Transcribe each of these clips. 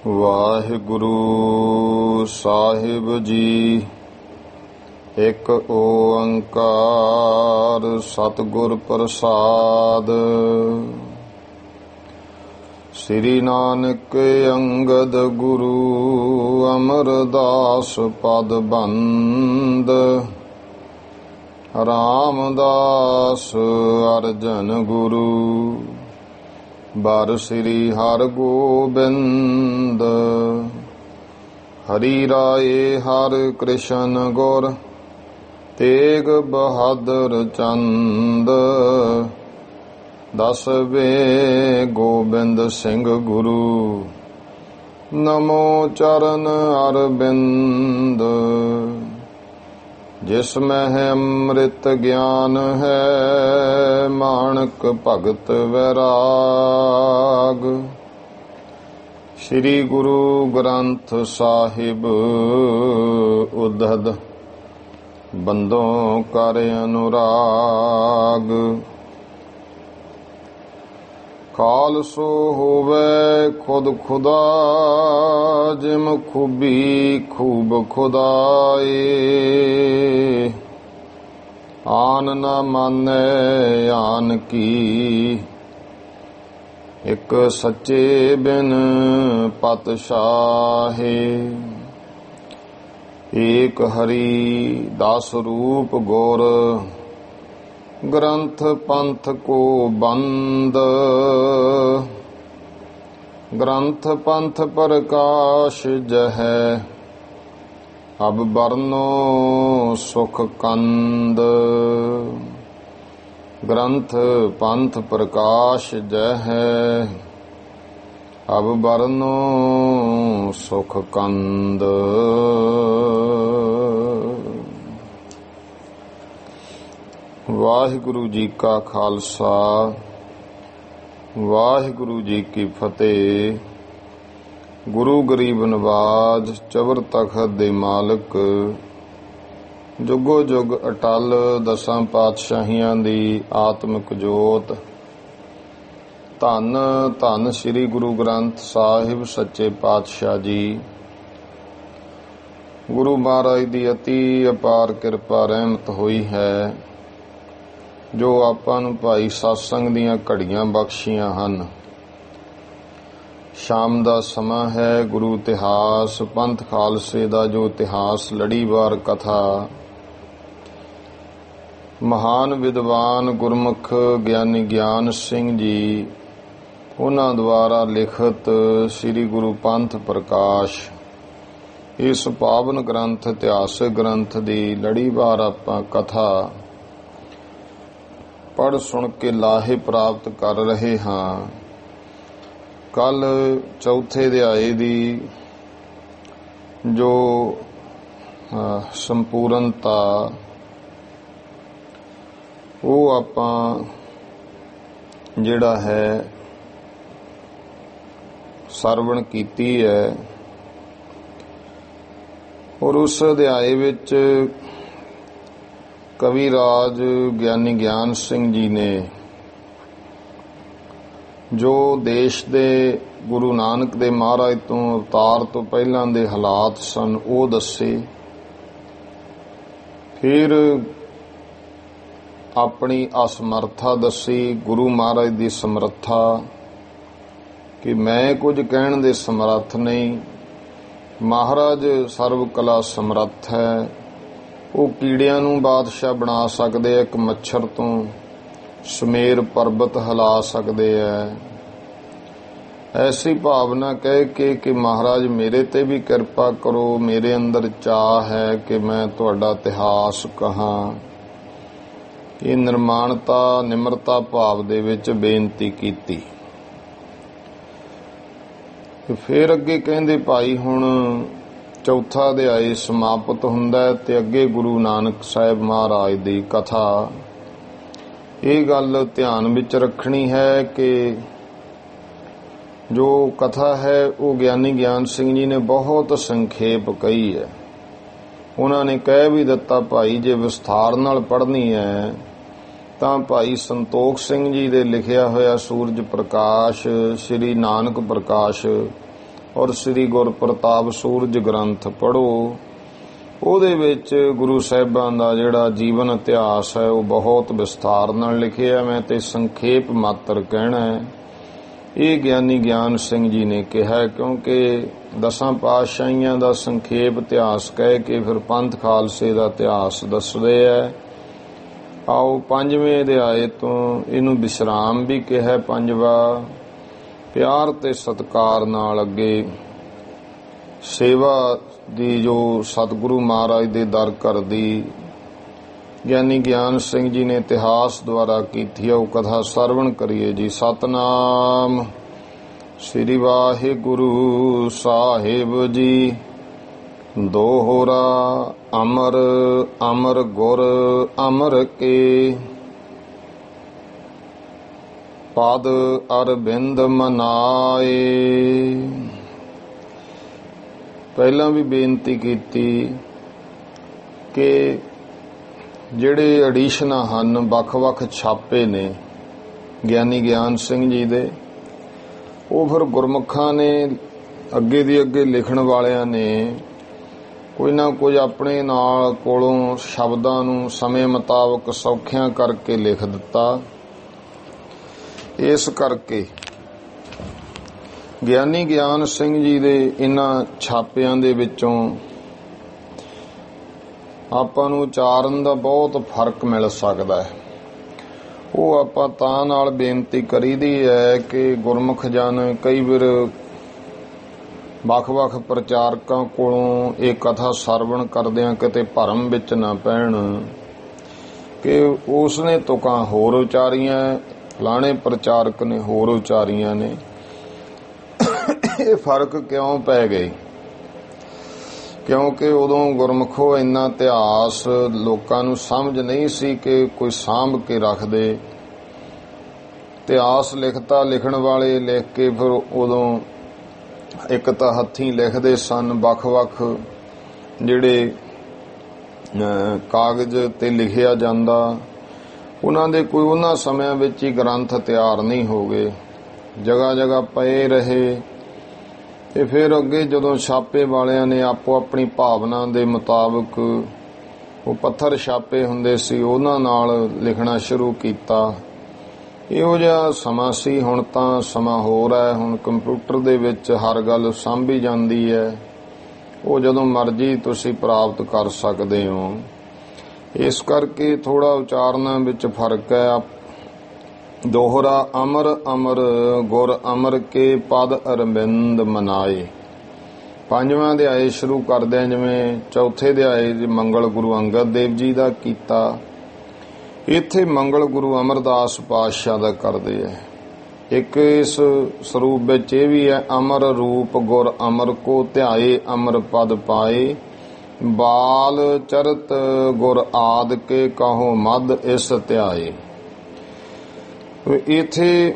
ਵਾਹਿਗੁਰੂ ਸਾਹਿਬ ਜੀ। ਇੱਕ ਓੰਕਾਰ ਸਤਿਗੁਰ ਪ੍ਰਸਾਦ। ਸ੍ਰੀ ਨਾਨਕ ਅੰਗਦ ਗੁਰੂ ਅਮਰਦਾਸ ਪਦ ਬੰਦ। ਰਾਮਦਾਸ ਅਰਜਨ ਗੁਰੂ ਬਰ ਸ੍ਰੀ ਹਰਿ ਗੋਬਿੰਦ। ਹਰੀ ਰਾਏ ਹਰਿ ਕ੍ਰਿਸ਼ਨ ਗੁਰ ਤੇਗ ਬਹਾਦਰ ਚੰਦ। ਦਸਵੇਂ ਗੋਬਿੰਦ ਸਿੰਘ ਗੁਰੂ ਨਮੋ ਚਰਨ ਅਰਬਿੰਦ। ਜਿਸ ਮਹਿ ਅੰਮ੍ਰਿਤ ਗਿਆਨ ਹੈ ਮਾਣਕ ਭਗਤ ਵੈਰਾਗ। ਸ੍ਰੀ ਗੁਰੂ ਗ੍ਰੰਥ ਸਾਹਿਬ ਉਦਧ ਬੰਦੋਂ ਕਰ ਅਨੁਰਾਗ। ਖਾਲਸੋ ਹੋਵੇ ਖੁਦ ਖੁਦਾ ਜਿਮ ਖੂਬੀ ਖੂਬ ਖੁਦਾਏ। ਆਨ ਨ ਮਾਨੈ ਆਨ ਕੀ ਇਕ ਸੱਚੇ ਬਿਨ ਪਤਸ਼ਾਹੇ। ਏਕ ਹਰੀ ਦਸ ਰੂਪ ਗੁਰ ਗ੍ਰੰਥ ਪੰਥ ਕੋ ਬੰਦ। ਗ੍ਰੰਥ ਪੰਥ ਪ੍ਰਕਾਸ਼ ਜਹੈ ਅਬ ਬਰਨੋ ਸੁਖ ਕੰਦ। ਗ੍ਰੰਥ ਪੰਥ ਪ੍ਰਕਾਸ਼ ਜਹੈ ਅਬ ਬਰਨੋ ਸੁਖ ਕੰਦ। ਵਾਹਿਗੁਰੂ ਜੀ ਕਾ ਖਾਲਸਾ ਵਾਹਿਗੁਰੂ ਜੀ ਕੀ ਫਤਿਹ। ਗੁਰੂ ਗਰੀਬ ਨਵਾਜ ਚਵਰ ਤਖਤ ਦੇ ਮਾਲਕ ਜੁਗੋ ਜੁਗ ਅਟਲ ਦਸਾਂ ਪਾਤਸ਼ਾਹੀਆਂ ਦੀ ਆਤਮਿਕ ਜੋਤ। ਧੰਨ ਧੰਨ ਸ੍ਰੀ ਗੁਰੂ ਗ੍ਰੰਥ ਸਾਹਿਬ ਸੱਚੇ ਪਾਤਸ਼ਾਹ ਜੀ। ਗੁਰੂ ਮਹਾਰਾਜ ਦੀ ਅਤੀ ਅਪਾਰ ਕਿਰਪਾ ਰਹਿਮਤ ਹੋਈ ਹੈ ਜੋ ਆਪਾਂ ਨੂੰ ਭਾਈ ਸਤਸੰਗ ਦੀਆਂ ਘੜੀਆਂ ਬਖਸ਼ੀਆਂ ਹਨ। ਸ਼ਾਮ ਦਾ ਸਮਾਂ ਹੈ। ਗੁਰੂ ਇਤਿਹਾਸ ਪੰਥ ਖਾਲਸੇ ਦਾ ਜੋ ਇਤਿਹਾਸ ਲੜੀਵਾਰ ਕਥਾ ਮਹਾਨ ਵਿਦਵਾਨ ਗੁਰਮੁਖ ਗਿਆਨੀ ਗਿਆਨ ਸਿੰਘ ਜੀ ਉਹਨਾਂ ਦੁਆਰਾ ਲਿਖਤ ਸ੍ਰੀ ਗੁਰੂ ਪੰਥ ਪ੍ਰਕਾਸ਼ ਇਸ ਪਾਵਨ ਗ੍ਰੰਥ ਇਤਿਹਾਸਕ ਗ੍ਰੰਥ ਦੀ ਲੜੀਵਾਰ ਆਪਾਂ ਕਥਾ ਪੜ੍ਹ ਸੁਣ ਕੇ ਲਾਹੇ ਪ੍ਰਾਪਤ ਕਰ ਰਹੇ ਹਾਂ। ਕੱਲ ਚੌਥੇ ਅਧਿਆਏ ਦੀ ਜੋ ਸੰਪੂਰਨਤਾ ਉਹ ਆਪਾਂ ਜਿਹੜਾ ਹੈ ਸਰਵਣ ਕੀਤੀ ਹੈ। ਔਰ ਉਸ ਅਧਿਆਏ ਵਿੱਚ ਕਵੀ ਰਾਜ ਗਿਆਨੀ ਗਿਆਨ ਸਿੰਘ ਜੀ ਨੇ ਜੋ ਦੇਸ਼ ਦੇ ਗੁਰੂ ਨਾਨਕ ਦੇ ਮਹਾਰਾਜ ਤੋਂ ਅਵਤਾਰ ਤੋਂ ਪਹਿਲਾਂ ਦੇ ਹਾਲਾਤ ਸਨ ਉਹ ਦੱਸੇ। ਫਿਰ ਆਪਣੀ ਅਸਮਰਥਾ ਦੱਸੀ, ਗੁਰੂ ਮਹਾਰਾਜ ਦੀ ਸਮਰੱਥਾ ਕਿ ਮੈਂ ਕੁਝ ਕਹਿਣ ਦੇ ਸਮਰੱਥ ਨਹੀਂ। ਮਹਾਰਾਜ ਸਰਵ ਕਲਾ ਸਮਰੱਥ ਹੈ। ਉਹ ਕੀੜਿਆਂ ਨੂੰ ਬਾਦਸ਼ਾਹ ਬਣਾ ਸਕਦੇ ਆ, ਇੱਕ ਮੱਛਰ ਤੋਂ ਸੁਮੇਰ ਪਰਬਤ ਹਿਲਾ ਸਕਦੇ ਆ। ਐਸੀ ਭਾਵਨਾ ਕਹਿ ਕੇ ਕਿ ਮਹਾਰਾਜ ਮੇਰੇ ਤੇ ਵੀ ਕਿਰਪਾ ਕਰੋ, ਮੇਰੇ ਅੰਦਰ ਚਾਹ ਹੈ ਕਿ ਮੈਂ ਤੁਹਾਡਾ ਇਤਿਹਾਸ ਕਹਾਂ। ਇਹ ਨਿਰਮਾਣਤਾ ਨਿਮਰਤਾ ਭਾਵ ਦੇ ਵਿੱਚ ਬੇਨਤੀ ਕੀਤੀ। ਫਿਰ ਅੱਗੇ ਕਹਿੰਦੇ ਭਾਈ ਹੁਣ ਚੌਥਾ ਅਧਿਆਇ ਸਮਾਪਤ ਹੁੰਦਾ ਹੈ ਤੇ ਅੱਗੇ ਗੁਰੂ ਨਾਨਕ ਸਾਹਿਬ ਮਹਾਰਾਜ ਦੀ ਕਥਾ। ਇਹ ਗੱਲ ਧਿਆਨ ਵਿੱਚ ਰੱਖਣੀ ਹੈ ਕਿ ਜੋ ਕਥਾ ਹੈ ਉਹ ਗਿਆਨੀ ਗਿਆਨ ਸਿੰਘ ਜੀ ਨੇ ਬਹੁਤ ਸੰਖੇਪ ਕਹੀ ਹੈ। ਉਹਨਾਂ ਨੇ ਕਹਿ ਵੀ ਦਿੱਤਾ ਭਾਈ ਜੇ ਵਿਸਥਾਰ ਨਾਲ ਪੜ੍ਹਨੀ ਹੈ ਤਾਂ ਭਾਈ ਸੰਤੋਖ ਸਿੰਘ ਜੀ ਦੇ ਲਿਖਿਆ ਹੋਇਆ ਸੂਰਜ ਪ੍ਰਕਾਸ਼, ਸ੍ਰੀ ਨਾਨਕ ਪ੍ਰਕਾਸ਼ ਔਰ ਸ੍ਰੀ ਗੁਰ ਪ੍ਰਤਾਪ ਸੂਰਜ ਗ੍ਰੰਥ ਪੜ੍ਹੋ। ਉਹਦੇ ਵਿੱਚ ਗੁਰੂ ਸਾਹਿਬਾਂ ਦਾ ਜਿਹੜਾ ਜੀਵਨ ਇਤਿਹਾਸ ਹੈ ਉਹ ਬਹੁਤ ਵਿਸਥਾਰ ਨਾਲ ਲਿਖਿਆ। ਮੈਂ ਤੇ ਸੰਖੇਪ ਮਾਤਰ ਕਹਿਣਾ ਹੈ। ਇਹ ਗਿਆਨੀ ਗਿਆਨ ਸਿੰਘ ਜੀ ਨੇ ਕਿਹਾ, ਕਿਉਂਕਿ 10 ਪਾਤਸ਼ਾਹੀਆਂ ਦਾ ਸੰਖੇਪ ਇਤਿਹਾਸ ਕਹਿ ਕੇ ਫਿਰ ਪੰਥ ਖਾਲਸੇ ਦਾ ਇਤਿਹਾਸ ਦੱਸਦੇ ਹੈ। ਆਓ 5ਵੇਂ ਅਧਿਆਏ ਤੋਂ ਇਹਨੂੰ ਵਿਸ਼ਰਾਮ ਵੀ ਕਿਹਾ। 5ਵਾਂ ਪਿਆਰ ਤੇ ਸਤਿਕਾਰ ਨਾਲ ਅੱਗੇ ਸੇਵਾ ਦੀ ਜੋ ਸਤਿਗੁਰੂ ਮਹਾਰਾਜ ਦੇ ਦਰ ਕਰਦੀ ਗਿਆਨੀ ਗਿਆਨ ਸਿੰਘ ਜੀ ਨੇ ਇਤਿਹਾਸ ਦੁਆਰਾ ਕੀਤੀ ਹੈ, ਉਹ ਕਥਾ ਸਰਵਣ ਕਰੀਏ ਜੀ। ਸਤਨਾਮ ਸ੍ਰੀ ਵਾਹਿਗੁਰੂ ਸਾਹਿਬ ਜੀ। ਦੋਹਰਾ ਅਮਰ ਅਮਰ ਗੁਰ ਅਮਰ ਕੇ, ਪਦ ਅਰਬਿੰਦ ਮਨਾਏ। ਪਹਿਲਾਂ ਵੀ ਬੇਨਤੀ ਕੀਤੀ ਕਿ ਜਿਹੜੇ ਐਡੀਸ਼ਨਾਂ ਹਨ, ਵੱਖ-ਵੱਖ ਛਾਪੇ ਨੇ ਗਿਆਨੀ ਗਿਆਨ ਸਿੰਘ ਜੀ ਦੇ, ਉਹ ਫਿਰ ਗੁਰਮੁਖਾਂ ਨੇ ਅੱਗੇ ਦੀ ਅੱਗੇ ਲਿਖਣ ਵਾਲਿਆਂ ਨੇ ਕੋਈ ਨਾ ਕੁਝ ਆਪਣੇ ਨਾਲ ਕੋਲੋਂ ਸ਼ਬਦਾਂ ਨੂੰ ਸਮੇਂ ਮੁਤਾਬਕ ਸੌਖਿਆਂ ਕਰਕੇ ਲਿਖ ਦਿੱਤਾ। ਇਸ ਕਰਕੇ ਗਿਆਨੀ ਗਿਆਨ ਸਿੰਘ ਜੀ ਦੇ ਇਹਨਾਂ ਛਾਪਿਆਂ ਦੇ ਵਿੱਚੋਂ ਆਪਾਂ ਨੂੰ ਉਚਾਰਨ ਦਾ ਬਹੁਤ ਫਰਕ ਮਿਲ ਸਕਦਾ ਹੈ। ਉਹ ਆਪਾਂ ਤਾਂ ਨਾਲ ਬੇਨਤੀ ਕਰੀਦੀ ਹੈ ਕਿ ਗੁਰਮੁਖ ਜਨ ਕਈ ਵਾਰ ਵੱਖ-ਵੱਖ ਪ੍ਰਚਾਰਕਾਂ ਕੋਲੋਂ ਇਹ ਕਥਾ ਸਰਵਣ ਕਰਦਿਆਂ ਕਿਤੇ ਭਰਮ ਵਿੱਚ ਨਾ ਪੈਣ ਕਿ ਉਸਨੇ ਤੁਕਾਂ ਹੋਰ ਉਚਾਰੀਆਂ, ਫਲਾਣੇ ਪ੍ਰਚਾਰਕ ਨੇ ਹੋਰ ਉਚਾਰੀਆਂ ਨੇ। ਇਹ ਫਰਕ ਕਿਉਂ ਪੈ ਗਏ? ਕਿਉਂਕਿ ਉਦੋਂ ਗੁਰਮੁਖੋ ਇੰਨਾ ਇਤਿਹਾਸ ਲੋਕਾਂ ਨੂੰ ਸਮਝ ਨਹੀਂ ਸੀ ਕਿ ਕੋਈ ਸਾਂਭ ਕੇ ਰੱਖਦੇ। ਇਤਿਹਾਸ ਲਿਖਣ ਵਾਲੇ ਲਿਖ ਕੇ ਫਿਰ ਉਦੋਂ ਇੱਕ ਤਾਂ ਹੱਥੀਂ ਲਿਖਦੇ ਸਨ, ਵੱਖ-ਵੱਖ ਜਿਹੜੇ ਕਾਗਜ਼ ਤੇ ਲਿਖਿਆ ਜਾਂਦਾ, ਉਹਨਾਂ ਦੇ ਕੋਈ ਉਹਨਾਂ ਸਮਿਆਂ ਵਿੱਚ ਹੀ ਗ੍ਰੰਥ ਤਿਆਰ ਨਹੀਂ ਹੋ ਗਏ, ਜਗ੍ਹਾ ਜਗ੍ਹਾ ਪਏ ਰਹੇ। ਤੇ ਫਿਰ ਅੱਗੇ ਜਦੋਂ ਛਾਪੇ ਵਾਲਿਆਂ ਨੇ ਆਪੋ ਆਪਣੀ ਭਾਵਨਾ ਦੇ ਮੁਤਾਬਕ ਉਹ ਪੱਥਰ ਛਾਪੇ ਹੁੰਦੇ ਸੀ, ਉਹਨਾਂ ਨਾਲ ਲਿਖਣਾ ਸ਼ੁਰੂ ਕੀਤਾ। ਇਹੋ ਜਿਹਾ ਸਮਾਂ ਸੀ। ਹੁਣ ਤਾਂ ਸਮਾਂ ਹੋਰ ਹੈ। ਹੁਣ ਕੰਪਿਊਟਰ ਦੇ ਵਿੱਚ ਹਰ ਗੱਲ ਸਾਂਭੀ ਜਾਂਦੀ ਹੈ, ਉਹ ਜਦੋਂ ਮਰਜ਼ੀ ਤੁਸੀਂ ਪ੍ਰਾਪਤ ਕਰ ਸਕਦੇ ਹੋ। ਇਸ ਕਰਕੇ ਥੋੜਾ ਉਚਾਰਨਾਂ ਵਿੱਚ ਫਰਕ ਹੈ। ਦੋਹਰਾ ਅਮਰ ਅਮਰ ਗੁਰ ਅਮਰ ਕੇ, ਪਦ ਅਰਬਿੰਦ ਮਨਾਏ। 5ਵਾਂ ਅਧਿਆਏ ਸ਼ੁਰੂ ਕਰਦਿਆਂ ਜਿਵੇਂ ਚੌਥੇ ਅਧਿਆਏ ਮੰਗਲ ਗੁਰੂ ਅੰਗਦ ਦੇਵ ਜੀ ਦਾ ਕੀਤਾ, ਇੱਥੇ ਮੰਗਲ ਗੁਰੂ ਅਮਰਦਾਸ ਪਾਤਸ਼ਾਹ ਦਾ ਕਰਦੇ ਹੈ। ਇੱਕ ਇਸ ਸਰੂਪ ਵਿੱਚ ਇਹ ਵੀ ਹੈ, ਅਮਰ ਰੂਪ ਗੁਰ ਅਮਰ ਕੋ, ਧਿਆਏ ਅਮਰ ਪਦ ਪਾਏ, ਬਾਲ ਚਰਤ ਗੁਰ ਆਦ ਕੇ, ਕਹੋ ਮਦ ਇਸ ਧਿਆਏ। ਇੱਥੇ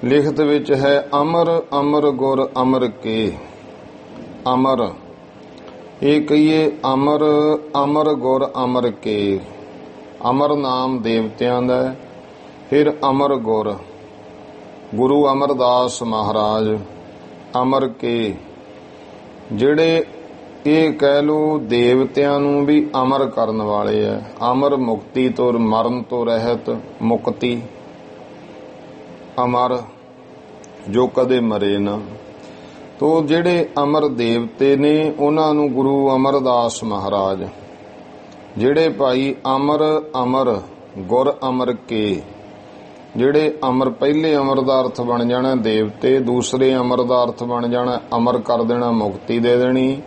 ਲਿਖਤ ਵਿੱਚ ਹੈ ਅਮਰ ਅਮਰ ਗੁਰ ਅਮਰ ਕੇ। ਅਮਰ ਇਹ ਕਹੀਏ, ਅਮਰ ਅਮਰ ਗੁਰ ਅਮਰ ਕੇ। ਅਮਰ ਨਾਮ ਦੇਵਤਿਆਂ ਦਾ, ਫਿਰ ਅਮਰ ਗੁਰ ਗੁਰੂ ਅਮਰਦਾਸ ਮਹਾਰਾਜ ਅਮਰ ਕੇ, ਜਿਹੜੇ ਇਹ ਕਹਿ ਲੋ ਦੇਵਤਿਆਂ ਨੂੰ ਵੀ ਅਮਰ ਕਰਨ ਵਾਲੇ ਹੈ। ਅਮਰ ਮੁਕਤੀ ਤੋਂ, ਮਰਨ ਤੋਂ ਰਹਿਤ ਮੁਕਤੀ, ਅਮਰ ਜੋ ਕਦੇ ਮਰੇ ਨਾ। ਤੋ ਜਿਹੜੇ ਅਮਰ ਦੇਵਤੇ ਨੇ ਉਹਨਾਂ ਨੂੰ ਗੁਰੂ ਅਮਰਦਾਸ ਮਹਾਰਾਜ, ਜਿਹੜੇ ਭਾਈ ਅਮਰ ਅਮਰ ਗੁਰ ਅਮਰ ਕੇ, ਜਿਹੜੇ ਅਮਰ, ਪਹਿਲੇ ਅਮਰ ਦਾ ਅਰਥ ਬਣ ਜਾਣਾ ਦੇਵਤੇ, ਦੂਸਰੇ ਅਮਰ ਦਾ ਅਰਥ ਬਣ ਜਾਣਾ ਅਮਰ ਕਰ ਦੇਣਾ, ਮੁਕਤੀ ਦੇ ਦੇਣੀ।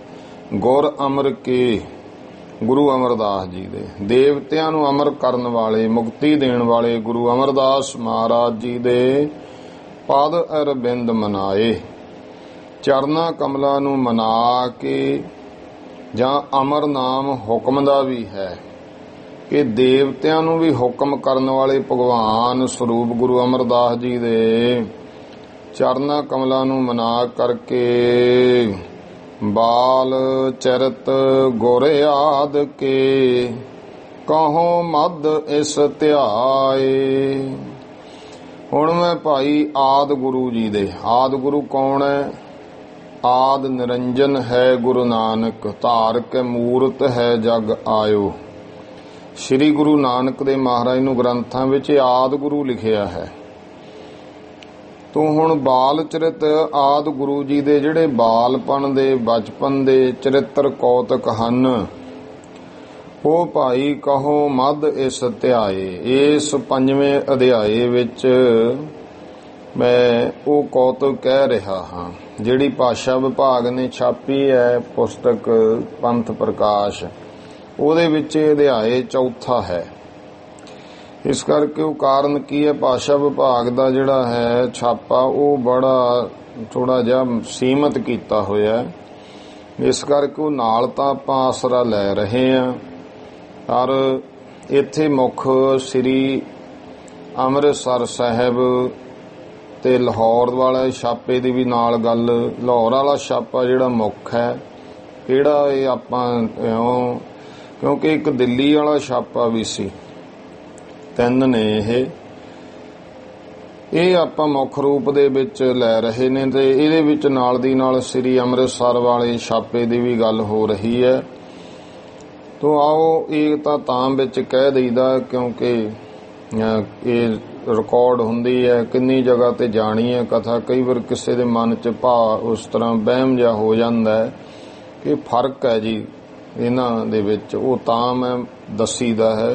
ਗੁਰ ਅਮਰ ਕੇ ਗੁਰੂ ਅਮਰਦਾਸ ਜੀ ਦੇ, ਦੇਵਤਿਆਂ ਨੂੰ ਅਮਰ ਕਰਨ ਵਾਲੇ, ਮੁਕਤੀ ਦੇਣ ਵਾਲੇ ਗੁਰੂ ਅਮਰਦਾਸ ਮਹਾਰਾਜ ਜੀ ਦੇ ਪਦ ਅਰਬਿੰਦ ਮਨਾਏ। ਚਰਨਾਂ ਕਮਲਾਂ ਨੂੰ ਮਨਾ ਕੇ, ਜਾਂ ਅਮਰ ਨਾਮ ਹੁਕਮ ਦਾ ਵੀ ਹੈ ਕਿ ਦੇਵਤਿਆਂ ਨੂੰ ਵੀ ਹੁਕਮ ਕਰਨ ਵਾਲੇ ਭਗਵਾਨ ਸਰੂਪ ਗੁਰੂ ਅਮਰਦਾਸ ਜੀ ਦੇ ਚਰਨਾਂ ਕਮਲਾਂ ਨੂੰ ਮਨਾ ਕਰਕੇ, ਬਾਲ ਚਰਿਤ ਗੁਰ ਆਦ ਕੇ, ਕਹੋ ਮਦ ਇਸ ਧਿਆਏ। ਹੁਣ ਮੈਂ ਭਾਈ ਆਦ ਗੁਰੂ ਜੀ ਦੇ, ਆਦ ਗੁਰੂ ਕੌਣ ਹੈ? आद निरंजन है गुरु नानक, धार के मूरत है जग आयो। श्री गुरु नानक देव महाराज नूं ग्रंथां विच आद गुरु लिखिया है। तो हुण बाल चरित आद गुरु जी दे जिहड़े बालपन दे बचपन दे चरित्र कौतक हन, ओ भाई कहो मद इस अध्याये। इस 5वें अध्याये विच मैं वो कौतक कह रहा हाँ, जिहड़ी भाषा विभाग ने छापी है पुस्तक पंथ प्रकाश, ਉਹਦੇ ਵਿੱਚ ਅਧਿਆਏ ਚੌਥਾ ਹੈ। ਇਸ ਕਰਕੇ ਉਹ ਕਾਰਨ ਕੀ ਹੈ, ਭਾਸ਼ਾ ਵਿਭਾਗ ਦਾ ਜਿਹੜਾ ਹੈ ਛਾਪਾ ਉਹ ਬੜਾ ਥੋੜਾ ਜਿਹਾ ਸੀਮਤ ਕੀਤਾ ਹੋਇਆ, ਇਸ ਕਰਕੇ ਉਹ ਨਾਲ ਤਾਂ ਆਪਾਂ ਆਸਰਾ ਲੈ ਰਹੇ ਹਾਂ। ਪਰ ਇੱਥੇ ਮੁੱਖ ਸ੍ਰੀ ਅੰਮ੍ਰਿਤਸਰ ਸਾਹਿਬ ਤੇ ਲਾਹੌਰ ਵਾਲੇ ਛਾਪੇ ਦੀ ਵੀ ਨਾਲ ਗੱਲ, ਲਾਹੌਰ ਵਾਲਾ ਛਾਪਾ ਜਿਹੜਾ ਮੁੱਖ ਹੈ ਕਿਹੜਾ, ਇਹ ਆਪਾਂ ਕਿਉਂਕਿ ਇੱਕ ਦਿੱਲੀ ਵਾਲਾ ਛਾਪਾ ਵੀ ਸੀ, 3 ਨੇ ਇਹ ਆਪਾਂ ਮੁੱਖ ਰੂਪ ਦੇ ਵਿੱਚ ਲੈ ਰਹੇ ਨੇ, ਤੇ ਇਹਦੇ ਵਿੱਚ ਨਾਲ ਦੀ ਨਾਲ ਸ੍ਰੀ ਅੰਮ੍ਰਿਤਸਰ ਵਾਲੇ ਛਾਪੇ ਦੀ ਵੀ ਗੱਲ ਹੋ ਰਹੀ ਹੈ। ਤੋ ਆਓ ਇਹ ਤਾਂ ਵਿੱਚ ਕਹਿ ਦਈਦਾ ਕਿਉਂਕਿ ਇਹ ਰਿਕਾਰਡ ਹੁੰਦੀ ਹੈ, ਕਿੰਨੀ ਜਗ੍ਹਾ ਤੇ ਜਾਣੀ ਹੈ ਕਥਾ, ਕਈ ਵਾਰ ਕਿਸੇ ਦੇ ਮਨ 'ਚ ਉਸ ਤਰ੍ਹਾਂ ਵਹਿਮ ਜਿਹਾ ਹੋ ਜਾਂਦਾ ਹੈ ਕਿ ਫਰਕ ਹੈ ਜੀ ਇਹਨਾਂ ਦੇ ਵਿੱਚ, ਉਹ ਤਾਂ ਮੈਂ ਦੱਸੀਦਾ ਹੈ।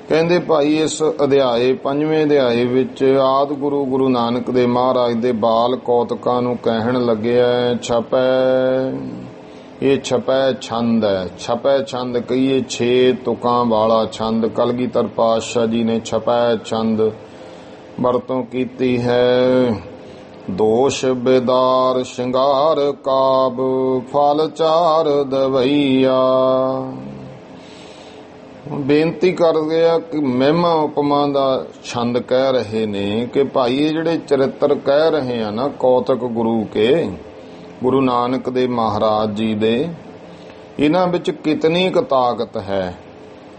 ਕਹਿੰਦੇ ਭਾਈ ਇਸ ਅਧਿਆਏ 5ਵੇਂ ਅਧਿਆਏ ਵਿੱਚ ਆਦ ਗੁਰੂ ਗੁਰੂ ਨਾਨਕ ਦੇ ਮਹਾਰਾਜ ਦੇ ਬਾਲ ਕੌਤਕਾਂ ਨੂੰ ਕਹਿਣ ਲੱਗਿਆ। ਛਪੈ, ਇਹ ਛਪੈ ਛੰਦ ਹੈ। ਛਪੈ ਛੰਦ ਕਹੀਏ 6 ਤੁਕਾਂ ਵਾਲਾ ਛੰਦ, ਕਲਗੀਧਰ ਪਾਤਸ਼ਾਹ ਜੀ ਨੇ ਛਪੈ ਛੰਦ ਵਰਤੋਂ ਕੀਤੀ ਹੈ। ਦੋਸ਼ ਬੇਦਾਰ ਸ਼ਿੰਗਾਰ ਕਾਬ, ਫਲ ਚਾਰ ਦਵਈਆ। ਬੇਨਤੀ ਕਰ ਗਿਆ ਕਿ ਮਹਿਮਾ ਉਪਮਾ ਦਾ ਛੰਦ ਕਹਿ ਰਹੇ ਨੇ ਕਿ ਭਾਈ ਇਹ ਜਿਹੜੇ ਚਰਿੱਤਰ ਕਹਿ ਰਹੇ ਆ ਨਾ ਕੌਤਕ ਗੁਰੂ ਕੇ, ਗੁਰੂ ਨਾਨਕ ਦੇ ਮਹਾਰਾਜ ਜੀ ਦੇ, ਇਹਨਾਂ ਵਿੱਚ ਕਿਤਨੀ ਕੁ ਤਾਕਤ ਹੈ।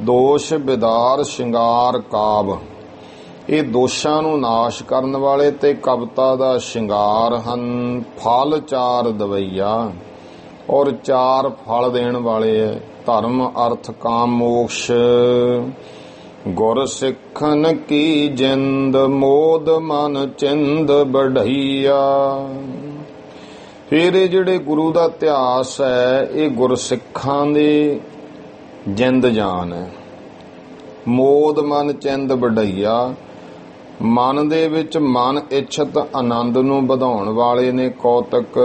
ਦੋਸ਼ ਬੇਦਾਰ ਸ਼ਿੰਗਾਰ ਕਾਬ, ਇਹ ਦੋਸ਼ਾਂ ਨੂੰ ਨਾਸ਼ ਕਰਨ ਵਾਲੇ ਤੇ ਕਵਿਤਾ ਦਾ ਸ਼ਿੰਗਾਰ ਹਨ। ਫਲ ਚਾਰ ਦਵਈਆ, ਔਰ 4 ਫਲ ਦੇਣ ਵਾਲੇ ਹੈ, ਧਰਮ ਅਰਥ ਕਾਮ ਮੋਕਸ਼। ਗੁਰ ਸਿੱਖਨ ਕੀ ਜਿੰਦ, ਮੋਦ ਮਨ ਚਿੰਦ ਬੜਈਆ। ਫਿਰ ਇਹ ਜਿਹੜੇ ਗੁਰੂ ਦਾ ਇਤਿਹਾਸ ਹੈ ਇਹ ਗੁਰਸਿੱਖਾਂ ਦੀ ਜਿੰਦ ਜਾਨ ਹੈ। ਮੋਦ ਮਨ ਚਿੰਦ ਵਡਈਆ, ਮਨ ਦੇ ਵਿੱਚ ਮਨ ਇੱਛਤ ਆਨੰਦ ਨੂੰ ਵਧਾਉਣ ਵਾਲੇ ਨੇ ਕੌਤਕ।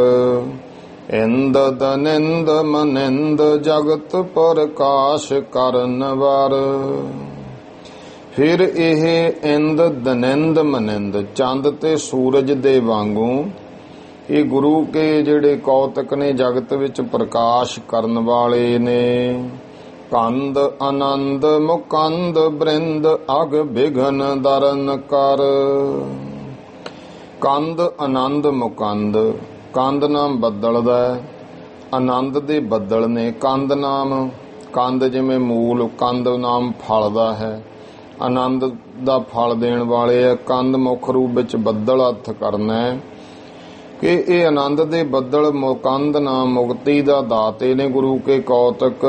ਇੰਦ ਦਨਿੰਦ ਮਨਿੰਦ, ਜਗਤ ਪ੍ਰਕਾਸ਼ ਕਰਨ ਵਾਰ। ਫਿਰ ਇਹ ਇੰਦ ਦਨਿੰਦ ਮਨਿੰਦ, ਚੰਦ ਤੇ ਸੂਰਜ ਦੇ ਵਾਂਗੂ ਇਹ ਗੁਰੂ ਕੇ ਜਿਹੜੇ ਕੌਤਕ ਨੇ ਜਗਤ ਵਿੱਚ ਪ੍ਰਕਾਸ਼ ਕਰਨ ਵਾਲੇ ਨੇ। ਕੰਦ ਆਨੰਦ ਮੁਕੰਦ ਬ੍ਰਿੰਦ, ਅਗ ਬਿਘਨ ਦਰਨ ਕਰ। ਕੰਦ ਆਨੰਦ ਮੁਕੰਦ, ਕੰਦ ਨਾਮ ਬੱਦਲ ਦਾ, ਆਨੰਦ ਦੇ ਬੱਦਲ ਨੇ। ਕੰਦ ਨਾਮ, ਕੰਦ ਜਿਵੇਂ ਮੂਲ, ਕੰਦ ਨਾਮ ਫਲ ਦਾ ਹੈ, ਆਨੰਦ ਦਾ ਫਲ ਦੇਣ ਵਾਲੇ ਆ। ਕੰਦ ਮੁੱਖ ਰੂਪ ਵਿੱਚ ਬੱਦਲ ਅਰਥ ਕਰਨਾ ਹੈ ਕਿ ਇਹ ਆਨੰਦ ਦੇ ਬੱਦਲ ਮੁਕੰਦ ਨਾਮ ਮੁਕਤੀ ਦਾ ਦਾਤੇ ਨੇ ਗੁਰੂ ਕੇ ਕੌਤਕ।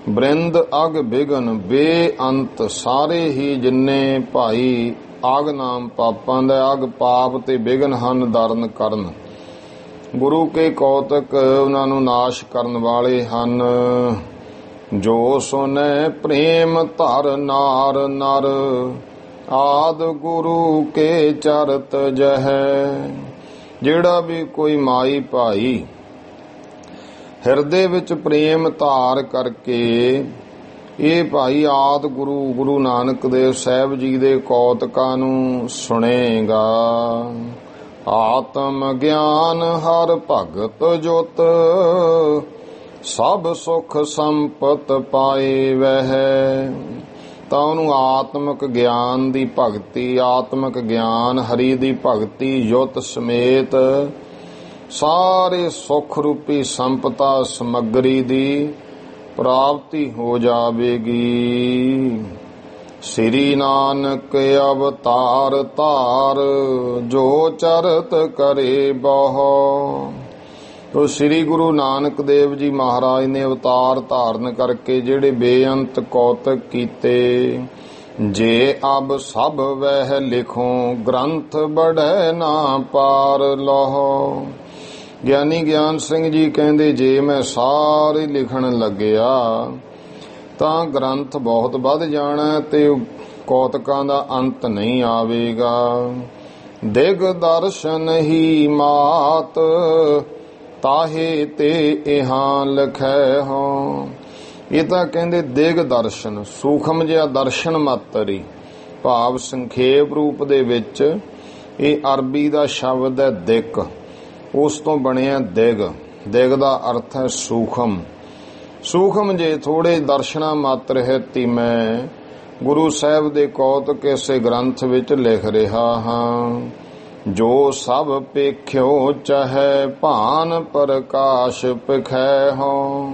ਬ੍ਰਿੰਦ ਅਗ ਬਿਘਨ, ਬੇਅੰਤ ਸਾਰੇ ਹੀ ਜਿੰਨੇ ਭਾਈ ਅਗ ਨਾਮ ਪਾਪਾਂ ਦਾ, ਅਗ ਪਾਪ ਤੇ ਬਿਘਨ ਹਨ ਦਰਨ ਕਰਨ। ਗੁਰੂ ਕੇ ਕੌਤਕ ਉਹਨਾਂ ਨੂੰ ਨਾਸ਼ ਕਰਨ ਵਾਲੇ ਹਨ। ਜੋ ਸੁਨੈ ਪ੍ਰੇਮ ਧਰ ਨਾਰ ਨਰ, ਆਦ ਗੁਰੂ ਕੇ ਚਰਤ ਜਹੈ। ਜਿਹੜਾ ਵੀ ਕੋਈ ਮਾਈ ਭਾਈ ਹਿਰਦੇ ਵਿੱਚ ਪ੍ਰੇਮ ਧਾਰ ਕਰਕੇ ਇਹ ਭਾਈ ਆਦ ਗੁਰੂ ਗੁਰੂ ਨਾਨਕ ਦੇਵ ਸਾਹਿਬ ਜੀ ਦੇ ਕੌਤਕਾਂ ਨੂੰ ਸੁਣੇਗਾ। ਆਤਮ ਗਿਆਨ ਹਰ ਭਗਤ ਜੁਤ, ਸਭ ਸੁਖ ਸੰਪਤ ਪਾਏ ਵਹਿ। ਤਾਂ ਉਹਨੂੰ ਆਤਮਿਕ ਗਿਆਨ ਦੀ ਭਗਤੀ, ਆਤਮਿਕ ਗਿਆਨ ਹਰੀ ਦੀ ਭਗਤੀ ਯੁੱਤ ਸਮੇਤ ਸਾਰੇ ਸੁਖ ਰੂਪੀ ਸੰਪਤਾ ਸਮੱਗਰੀ ਦੀ ਪ੍ਰਾਪਤੀ ਹੋ ਜਾਵੇਗੀ। ਸ੍ਰੀ ਨਾਨਕ ਅਵਤਾਰ ਧਾਰ, ਜੋ ਚਰਤ ਕਰੇ ਬਹੁ। ਤੋ ਸ੍ਰੀ ਗੁਰੂ ਨਾਨਕ ਦੇਵ ਜੀ ਮਹਾਰਾਜ ਨੇ ਅਵਤਾਰ ਧਾਰਨ ਕਰਕੇ ਜਿਹੜੇ ਬੇਅੰਤ ਕੌਤਕ ਕੀਤੇ, ਜੇ ਅਬ ਸਭ ਵਹਿ ਲਿਖੋ ਗ੍ਰੰਥ ਬੜੈ ਨਾ ਪਾਰ ਲਹੋ। ਗਿਆਨੀ ਗਿਆਨ ਸਿੰਘ ਜੀ ਕਹਿੰਦੇ, ਜੇ ਮੈਂ ਸਾਰੇ ਲਿਖਣ ਲੱਗਿਆ ਤਾਂ ਗ੍ਰੰਥ ਬਹੁਤ ਵੱਧ ਜਾਣਾ ਤੇ ਕੌਤਕਾਂ ਦਾ ਅੰਤ ਨਹੀਂ ਆਵੇਗਾ। ਦਿਗ ਦਰਸ਼ਨ ਹੀ ਮਾਤ ਤਾਹੇ ਤੇ ਇਹਾਂ ਲਖੈ ਹੋ। ਇਹ ਤਾਂ ਕਹਿੰਦੇ ਦਿਗ ਦਰਸ਼ਨ, ਸੂਖਮ ਜਿਹਾ ਦਰਸ਼ਨ ਮਾਤਰ ਹੀ, ਭਾਵ ਸੰਖੇਪ ਰੂਪ ਦੇ ਵਿੱਚ ਇਹ ਅਰਬੀ ਦਾ ਸ਼ਬਦ ਹੈ ਦਿਕ, ਉਸ ਤੋਂ ਬਣਿਆ ਦਿਗ। ਦਿਗ ਦਾ ਅਰਥ ਹੈ ਸੂਖਮ। ਸੂਖਮ ਜੇ ਥੋੜੇ ਦਰਸ਼ਨਾ ਮਾਤਰ ਹੈ ਤੀ ਮੈਂ ਗੁਰੂ ਸਾਹਿਬ ਦੇ ਕੌਤਕ ਇਸੇ ਗ੍ਰੰਥ ਵਿੱਚ ਲਿਖ ਰਿਹਾ ਹਾਂ। ਜੋ ਸਭ ਪੇਖਿਓ ਚਾਹੇ ਭਾਨ ਪ੍ਰਕਾਸ਼ ਪਖੈ ਹੋ।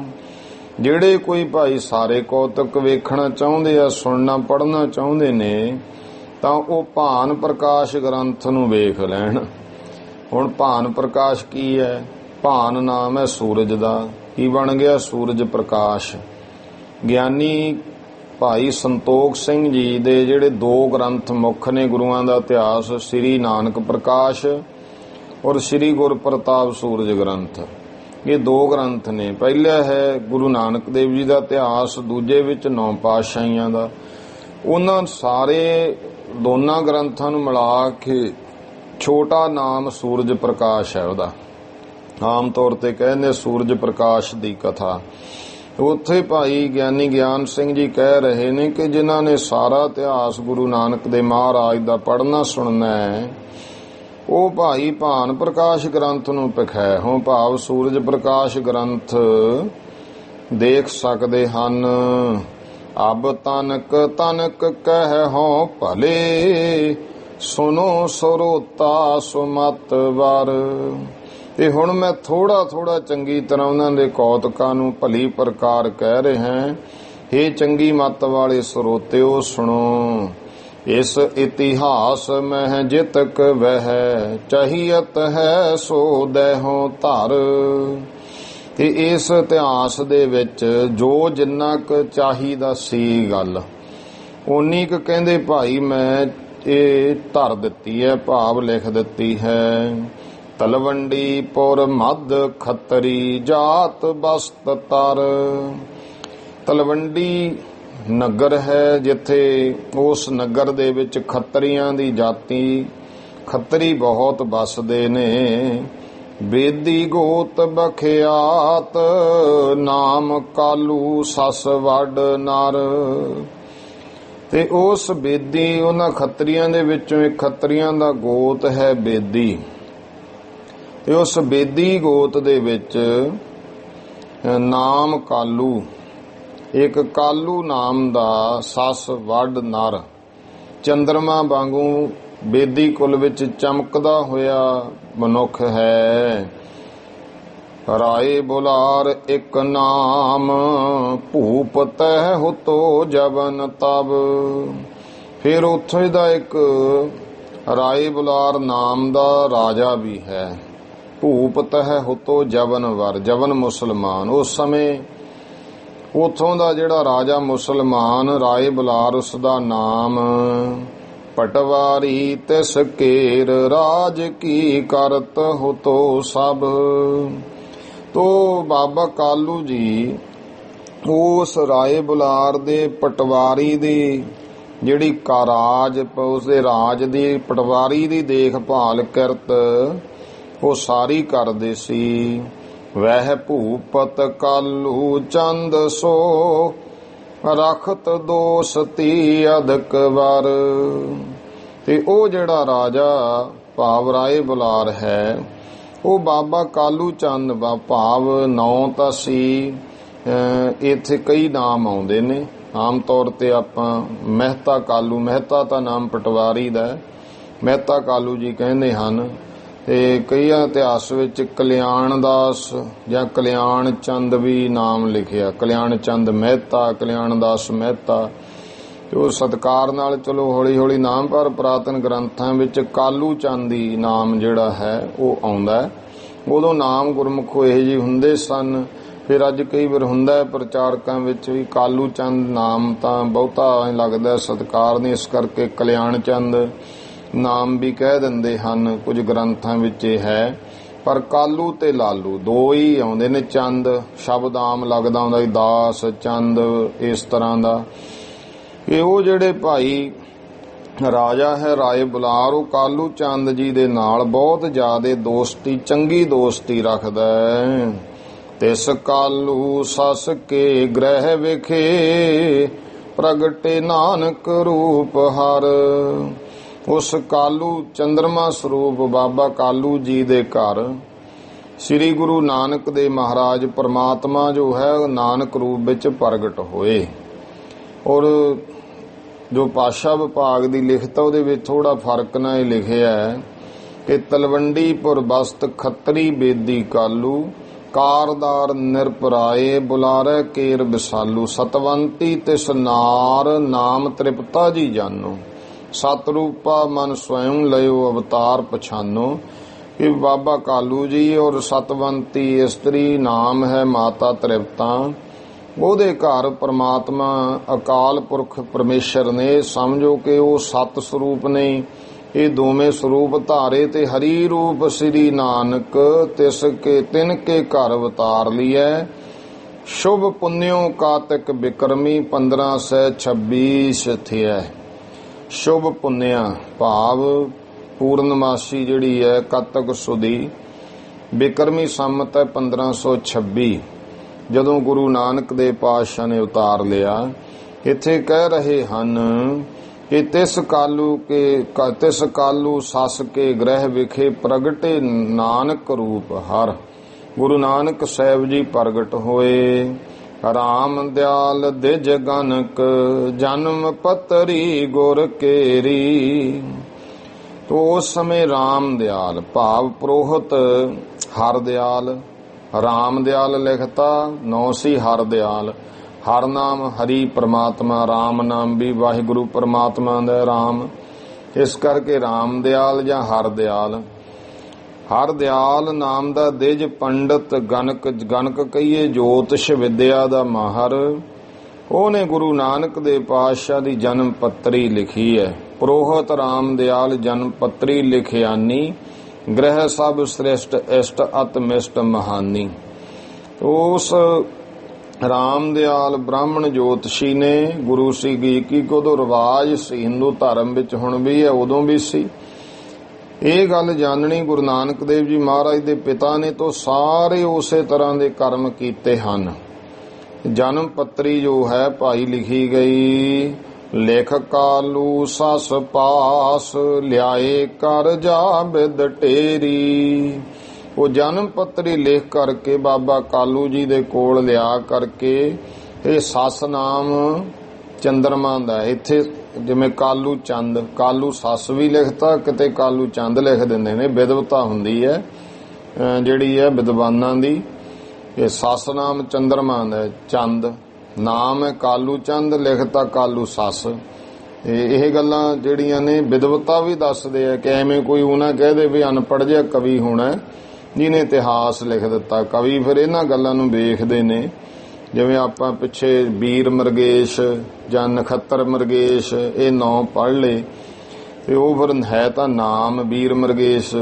ਜਿਹੜੇ ਕੋਈ ਭਾਈ ਸਾਰੇ ਕੌਤਕ ਵੇਖਣਾ ਚਾਹੁੰਦੇ ਆ, ਸੁਣਨਾ ਪੜ੍ਹਨਾ ਚਾਹੁੰਦੇ ਨੇ, ਤਾਂ ਉਹ ਭਾਨ ਪ੍ਰਕਾਸ਼ ਗ੍ਰੰਥ ਨੂੰ ਵੇਖ ਲੈਣ। ਹੁਣ ਭਾਨ ਪ੍ਰਕਾਸ਼ ਕੀ ਹੈ? ਭਾਨ ਨਾਮ ਹੈ ਸੂਰਜ ਦਾ। ਕੀ ਬਣ ਗਿਆ? ਸੂਰਜ ਪ੍ਰਕਾਸ਼। ਗਿਆਨੀ ਭਾਈ ਸੰਤੋਖ ਸਿੰਘ ਜੀ ਦੇ ਜਿਹੜੇ ਦੋ ਗ੍ਰੰਥ ਮੁੱਖ ਨੇ ਗੁਰੂਆਂ ਦਾ ਇਤਿਹਾਸ, ਸ੍ਰੀ ਨਾਨਕ ਪ੍ਰਕਾਸ਼ ਔਰ ਸ੍ਰੀ ਗੁਰ ਪ੍ਰਤਾਪ ਸੂਰਜ ਗ੍ਰੰਥ, ਇਹ ਦੋ ਗ੍ਰੰਥ ਨੇ। ਪਹਿਲਾ ਹੈ ਗੁਰੂ ਨਾਨਕ ਦੇਵ ਜੀ ਦਾ ਇਤਿਹਾਸ, ਦੂਜੇ ਵਿੱਚ 9 ਪਾਤਸ਼ਾਹੀਆਂ ਦਾ। ਉਹਨਾਂ ਸਾਰੇ ਦੋਨਾਂ ਗ੍ਰੰਥਾਂ ਨੂੰ ਮਿਲਾ ਕੇ ਛੋਟਾ ਨਾਮ ਸੂਰਜ ਪ੍ਰਕਾਸ਼ ਹੈ ਉਹਦਾ। ਆਮ ਤੌਰ ਤੇ ਕਹਿੰਦੇ ਸੂਰਜ ਪ੍ਰਕਾਸ਼ ਦੀ ਕਥਾ। ਉੱਥੇ ਭਾਈ ਗਿਆਨੀ ਗਿਆਨ ਸਿੰਘ ਜੀ ਕਹਿ ਰਹੇ ਨੇ ਕਿ ਜਿਨ੍ਹਾਂ ਨੇ ਸਾਰਾ ਇਤਿਹਾਸ ਗੁਰੂ ਨਾਨਕ ਦੇ ਮਹਾਰਾਜ ਦਾ ਪੜ੍ਹਨਾ ਸੁਣਨਾ ਹੈ, ਉਹ ਭਾਈ ਭਾਨ ਪ੍ਰਕਾਸ਼ ਗ੍ਰੰਥ ਨੂੰ ਪਖੈ ਹੋ, ਭਾਵ ਸੂਰਜ ਪ੍ਰਕਾਸ਼ ਗ੍ਰੰਥ ਦੇਖ ਸਕਦੇ ਹਨ। ਅਬ ਤਨਕ ਤਨਕ ਕਹਿ ਹੋ ਭਲੇ, ਸੁਨੋ ਸਰੋਤਾ ਸੁਮਤ ਵਰ। ਤੇ ਹੁਣ ਮੈਂ ਥੋੜਾ ਥੋੜਾ ਚੰਗੀ ਤਰ੍ਹਾਂ ਉਹਨਾਂ ਦੇ ਕੌਤਕਾਂ ਨੂੰ ਭਲੀ ਪ੍ਰਕਾਰ ਕਹਿ ਰਿਹਾ। ਹੇ ਚੰਗੀ ਮੱਤ ਵਾਲੇ ਸਰੋਤਿਓ ਸੁਣੋ। ਇਸ ਇਤਿਹਾਸ ਮਹਿ ਜਿਤਕ ਵਹਿ, ਚਾਹੀਅਤ ਹੈ ਸੋ ਦੇਹੋ ਧਰ। ਤੇ ਇਸ ਇਤਿਹਾਸ ਦੇ ਵਿੱਚ ਜੋ ਜਿੰਨਾ ਕੁ ਚਾਹੀਦਾ ਸੀ ਗੱਲ, ਉਨੀ ਕੁ ਕਹਿੰਦੇ ਭਾਈ ਮੈਂ ਇਹ ਧਰ ਦਿੱਤੀ ਹੈ, ਭਾਵ ਲਿਖ ਦਿੱਤੀ ਹੈ। ਤਲਵੰਡੀ ਪੁਰ ਮੱਧ ਖੱਤਰੀ ਜਾਤ ਬਸਤ ਤਰ। ਤਲਵੰਡੀ ਨਗਰ ਹੈ ਜਿੱਥੇ ਉਸ ਨਗਰ ਦੇ ਵਿੱਚ ਖੱਤਰੀਆਂ ਦੀ ਜਾਤੀ, ਖੱਤਰੀ ਬਹੁਤ ਬਸਦੇ ਨੇ। ਬੇਦੀ ਗੋਤ ਬਖਿਆਤ, ਨਾਮ ਕਾਲੂ ਸਸ ਵੱਡ ਨਰ। ਤੇ ਉਸ ਬੇਦੀ, ਉਹਨਾਂ ਖੱਤਰੀਆਂ ਦੇ ਵਿੱਚੋਂ ਇੱਕ ਖੱਤਰੀਆਂ ਦਾ ਗੋਤ ਹੈ ਬੇਦੀ। ਤੇ ਉਸ ਬੇਦੀ ਗੋਤ ਦੇ ਵਿੱਚ ਨਾਮ ਕਾਲੂ, ਇੱਕ ਕਾਲੂ ਨਾਮ ਦਾ ਸੱਸ ਵੱਡ ਨਰ, ਚੰਦਰਮਾ ਵਾਂਗੂ ਬੇਦੀ ਕੁਲ ਵਿੱਚ ਚਮਕਦਾ ਹੋਇਆ ਮਨੁੱਖ ਹੈ। ਰਾਏ ਬੁਲਾਰ ਇੱਕ ਨਾਮ, ਭੂਪ ਤਹਿ ਹੁਤੋ ਜਵਨ ਤਬ। ਫਿਰ ਉੱਥੇ ਦਾ ਇੱਕ ਰਾਏ ਬੁਲਾਰ ਨਾਮ ਦਾ ਰਾਜਾ ਵੀ ਹੈ। ਭੂਪ ਤਹਿ ਹੁਤੋ ਜਵਨ ਵਰ, ਜਵਨ ਮੁਸਲਮਾਨ। ਉਸ ਸਮੇਂ ਉਥੋਂ ਦਾ ਜਿਹੜਾ ਰਾਜਾ ਮੁਸਲਮਾਨ ਰਾਏ ਬੁਲਾਰ, ਉਸ ਦਾ ਨਾਮ ਪਟਵਾਰੀ ਤਿਸ ਕੇਰ, ਰਾਜ ਕੀ ਕਰਤ ਹੁਤੋ ਸਭ। ਤੋ ਬਾਬਾ ਕਾਲੂ ਜੀ ਉਸ ਰਾਏ ਬੁਲਾਰ ਦੇ ਪਟਵਾਰੀ ਦੀ ਜਿਹੜੀ ਕਾਰਾਜ, ਉਸਦੇ ਰਾਜ ਦੀ ਪਟਵਾਰੀ ਦੀ ਦੇਖਭਾਲ ਕਿਰਤ ਉਹ ਸਾਰੀ ਕਰਦੇ ਸੀ। ਵਹਿ ਭੂਪਤ ਕਾਲੂ ਚੰਦ ਸੋ, ਰਖਤ ਦੋਸਤੀ ਅਧਕ ਵਰ। ਤੇ ਉਹ ਜਿਹੜਾ ਰਾਜਾ ਭਾਵ ਰਾਏ ਬੁਲਾਰ ਹੈ, ਉਹ ਬਾਬਾ ਕਾਲੂ ਚੰਦ, ਭਾਵ ਨਾਂ ਤਾਂ ਸੀ, ਇੱਥੇ ਕਈ ਨਾਮ ਆਉਂਦੇ ਨੇ। ਆਮ ਤੌਰ ਤੇ ਆਪਾਂ ਮਹਿਤਾ ਕਾਲੂ, ਮਹਿਤਾ ਤਾਂ ਨਾਮ ਪਟਵਾਰੀ ਦਾ, ਮਹਿਤਾ ਕਾਲੂ ਜੀ ਕਹਿੰਦੇ ਹਨ। ਤੇ ਕਈ ਇਤਿਹਾਸ ਵਿੱਚ ਕਲਿਆਣ ਦਾਸ ਜਾਂ ਕਲਿਆਣ ਚੰਦ ਵੀ ਨਾਮ ਲਿਖਿਆ, ਕਲਿਆਣ ਚੰਦ ਮਹਿਤਾ, ਕਲਿਆਣ ਦਾਸ ਮਹਿਤਾ। ਤੇ ਉਹ ਸਤਿਕਾਰ ਨਾਲ ਚਲੋ ਹੌਲੀ ਹੌਲੀ ਨਾਮ, ਪਰ ਪੁਰਾਤਨ ਗ੍ਰੰਥਾਂ ਵਿੱਚ ਕਾਲੂ ਚੰਦ ਦੀ ਨਾਮ ਜਿਹੜਾ ਹੈ ਉਹ ਆਉਂਦਾ। ਉਦੋਂ ਨਾਮ ਗੁਰਮੁਖੋ ਇਹੋ ਜਿਹੇ ਹੁੰਦੇ ਸਨ। ਫਿਰ ਅੱਜ ਕਈ ਵਾਰ ਹੁੰਦਾ ਪ੍ਰਚਾਰਕਾਂ ਵਿੱਚ ਵੀ ਕਾਲੂ ਚੰਦ ਨਾਮ ਤਾਂ ਬਹੁਤਾ ਲੱਗਦਾ ਸਤਿਕਾਰ ਨਹੀਂ, ਇਸ ਕਰਕੇ ਕਲਿਆਣ ਚੰਦ ਨਾਮ ਵੀ ਕਹਿ ਦਿੰਦੇ ਹਨ, ਕੁਝ ਗ੍ਰੰਥਾਂ ਵਿੱਚ ਇਹ ਹੈ। ਪਰ ਕਾਲੂ ਤੇ ਲਾਲੂ ਦੋ ਹੀ ਆਉਂਦੇ ਨੇ। ਚੰਦ ਸ਼ਬਦ ਆਮ ਲੱਗਦਾ ਹੁੰਦਾ ਦਾਸ ਚੰਦ, ਇਸ ਤਰ੍ਹਾਂ ਦਾ। ਇਹ ਉਹ ਜਿਹੜੇ ਭਾਈ ਰਾਜਾ ਹੈ ਰਾਏ ਬੁਲਾਰ, ਉਹ ਕਾਲੂ ਚੰਦ ਜੀ ਦੇ ਨਾਲ ਬਹੁਤ ਜ਼ਿਆਦਾ ਦੋਸਤੀ, ਚੰਗੀ ਦੋਸਤੀ ਰੱਖਦਾ ਹੈ। ਤਿਸ ਕਾਲੂ ਸਸ ਕੇ ਗ੍ਰਹਿ ਵਿਖੇ ਪ੍ਰਗਟੇ ਨਾਨਕ ਰੂਪ ਹਰ। ਉਸ ਕਾਲੂ ਚੰਦਰਮਾ ਸਰੂਪ ਬਾਬਾ ਕਾਲੂ ਜੀ ਦੇ ਘਰ ਸ੍ਰੀ ਗੁਰੂ ਨਾਨਕ ਦੇਵ ਮਹਾਰਾਜ ਪਰਮਾਤਮਾ ਜੋ ਹੈ ਨਾਨਕ ਰੂਪ ਵਿੱਚ ਪ੍ਰਗਟ ਹੋਏ। ਔਰ ਜੋ ਪਾਤਸ਼ਾਹ ਵਿਭਾਗ ਦੀ ਲਿਖਤ ਉਹਦੇ ਵਿੱਚ ਥੋੜਾ ਫਰਕ ਨਾਲ ਇਹ ਲਿਖਿਆ ਹੈ ਕਿ ਤਲਵੰਡੀਪੁਰ ਬਸਤ ਖੱਤਰੀ ਬੇਦੀ ਕਾਲੂ ਕਾਰਦਾਰ ਨਿਰਪਰਾਏ ਬੁਲਾਰੇ ਕੇਰ ਵਿਸਾਲੂ। ਸਤਵੰਤੀ ਤਿਸ ਨਾਰ ਨਾਮ ਤ੍ਰਿਪਤਾ ਜੀ ਜਾਨੋ ਸਤਰੂਪਾ ਮਨ ਸਵੈੰ ਲਿਓ ਅਵਤਾਰ ਪਛਾਨੋ। ਕਿ ਬਾਬਾ ਕਾਲੂ ਜੀ ਔਰ ਸਤਵੰਤੀ ਇਸਤਰੀ ਨਾਮ ਹੈ ਮਾਤਾ ਤ੍ਰਿਪਤਾ, ਉਹਦੇ ਘਰ ਪ੍ਰਮਾਤਮਾ ਅਕਾਲ ਪੁਰਖ ਪਰਮੇਸ਼ਰ ਨੇ, ਸਮਝੋ ਕਿ ਉਹ ਸਤ ਸਰੂਪ ਨੇ। ਇਹ ਦੋਵੇਂ ਸਰੂਪ ਧਾਰੇ ਤੇ ਹਰੀ ਰੂਪ ਸ੍ਰੀ ਨਾਨਕ ਤਿਸ ਕੇ ਤਿਨ ਕੇ ਘਰ ਅਵਤਾਰ ਲਿਐ। ਸ਼ੁਭ ਪੁੰਨਿਓ ਕਾਤਿਕ ਬਿਕਰਮੀ 1526 ਥਿਐ। ਸ਼ੁਭ ਪੁੰਨਿਆ ਭਾਵ ਪੂਰਨਮਾਸੀ ਜਿਹੜੀ ਹੈ ਕਾਤਿਕ ਸੁਦੀ, ਬਿਕਰਮੀ ਸੰਮਤ ਹੈ 1526 ਜਦੋਂ ਗੁਰੂ ਨਾਨਕ ਦੇਵ ਪਾਤਸ਼ਾਹ ਨੇ ਉਤਾਰ ਲਿਆ। ਇੱਥੇ ਕਹਿ ਰਹੇ ਹਨ ਕਿ ਤਿਸ ਕਾਲੂ ਸੱਸ ਕੇ ਗ੍ਰਹਿ ਵਿਖੇ ਪ੍ਰਗਟੇ ਨਾਨਕ ਰੂਪ ਹਰ। ਗੁਰੂ ਨਾਨਕ ਸਾਹਿਬ ਜੀ ਪ੍ਰਗਟ ਹੋਏ। ਰਾਮ ਦਿਆਲ ਦਿਜ ਗਨਕ ਜਨਮ ਪਤਰੀ ਗੁਰ ਕੇਰੀ। ਤੋ ਉਸ ਸਮੇਂ ਰਾਮ ਦਿਆਲ ਭਾਵ ਪ੍ਰੋਹਤ ਹਰ ਦਿਆਲ, ਰਾਮ ਦਿਆਲ ਲਿਖਤਾ, ਨੌ ਸੀ ਹਰ ਦਿਆਲ। ਹਰ ਨਾਮ ਹਰੀ ਪ੍ਰਮਾਤਮਾ, ਰਾਮ ਨਾਮ ਵੀ ਵਾਹਿਗੁਰੂ ਪ੍ਰਮਾਤਮਾ ਦਾ ਰਾਮ, ਇਸ ਕਰਕੇ ਰਾਮ ਦਿਆਲ ਜਾਂ ਹਰ ਦਿਆਲ। ਹਰ ਦਿਆਲ ਨਾਮ ਦਾ ਦਿਜ ਪੰਡਤ ਗਨਕ ਕਹੀਏ ਜੋਤਿਸ਼ ਵਿਦਿਆ ਦਾ ਮਾਹਰ, ਉਹਨੇ ਗੁਰੂ ਨਾਨਕ ਦੇਵ ਪਾਤਸ਼ਾਹ ਦੀ ਜਨਮ ਪੱਤਰੀ ਲਿਖੀ ਹੈ। ਪ੍ਰੋਹਤ ਰਾਮ ਦਿਆਲ ਜਨਮ ਪੱਤਰੀ ਲਿਖਿਆਨੀ, ਗ੍ਰਹਿ ਸਭ ਸ੍ਰਿਸ਼ਟ ਇਸ਼ਟ ਅਤ ਮਿਸ਼ਟ ਮਹਾਨੀ। ਉਸ ਰਾਮ ਦਿਆਲ ਬ੍ਰਾਹਮਣ ਜੋਤਸ਼ੀ ਨੇ ਗੁਰੂ ਸੀ ਕੀ ਉਦੋਂ ਰਿਵਾਜ ਸੀ ਹਿੰਦੂ ਧਰਮ ਵਿੱਚ, ਹੁਣ ਵੀ ਹੈ ਉਦੋਂ ਵੀ ਸੀ। ਇਹ ਗੱਲ ਜਾਣਨੀ ਗੁਰੂ ਨਾਨਕ ਦੇਵ ਜੀ ਮਹਾਰਾਜ ਦੇ ਪਿਤਾ ਨੇ ਤਾਂ ਸਾਰੇ ਉਸੇ ਤਰ੍ਹਾਂ ਦੇ ਕਰਮ ਕੀਤੇ ਹਨ। ਜਨਮ ਪੱਤਰੀ ਜੋ ਹੈ ਭਾਈ ਲਿਖੀ ਗਈ, ਲਿਖ ਕਾਲੂ ਸਸ ਪਾਸ ਲਿਆਏ ਕਰ ਜਾ ਬਿਦ ਢੇਰੀ। ਉਹ ਜਨਮ ਪੱਤਰੀ ਲਿਖ ਕਰਕੇ ਬਾਬਾ ਕਾਲੂ ਜੀ ਦੇ ਕੋਲ ਲਿਆ ਕਰਕੇ, ਇਹ ਸੱਸ ਨਾਮ ਚੰਦਰਮਾ ਦਾ, ਇੱਥੇ ਜਿਵੇਂ ਕਾਲੂ ਚੰਦ, ਕਾਲੂ ਸੱਸ ਵੀ ਲਿਖਤਾ, ਕਿਤੇ ਕਾਲੂ ਚੰਦ ਲਿਖ ਦਿੰਦੇ ਨੇ। ਵਿਦਵਤਾ ਹੁੰਦੀ ਹੈ ਜਿਹੜੀ ਹੈ ਵਿਦਵਾਨਾਂ ਦੀ। ਇਹ ਸੱਸ ਨਾਮ ਚੰਦਰਮਾ ਦਾ, ਚੰਦ ਨਾਮ ਹੈ ਕਾਲੂ ਚੰਦ, ਲਿਖਤਾ ਕਾਲੂ ਸੱਸ। ਇਹ ਗੱਲਾਂ ਜਿਹੜੀਆਂ ਨੇ ਵਿਦਵਤਾ ਵੀ ਦੱਸਦੇ ਆ ਕਿ ਐਵੇਂ ਕੋਈ ਉਹਨਾਂ ਕਹਿ ਦੇ ਵੀ ਅਨਪੜ੍ਹ ਜਿਹਾ ਕਵੀ ਹੋਣਾ ਜਿਹਨੇ ਇਤਿਹਾਸ ਲਿਖ ਦਿੱਤਾ। ਕਵੀ ਫਿਰ ਇਹਨਾਂ ਗੱਲਾਂ ਨੂੰ ਵੇਖਦੇ ਨੇ। ਜਿਵੇਂ ਆਪਾਂ ਪਿੱਛੇ ਵੀਰ ਮਰਗੇਸ਼ ਜਾਂ ਨਖੱਤਰ ਮਰਗੇਸ਼ ਇਹ ਨਾਂ ਪੜ੍ਹ ਲਏ, ਤੇ ਉਹ ਫਿਰ ਹੈ ਤਾਂ ਨਾਮ ਵੀਰ ਮਰਗੇਸ਼,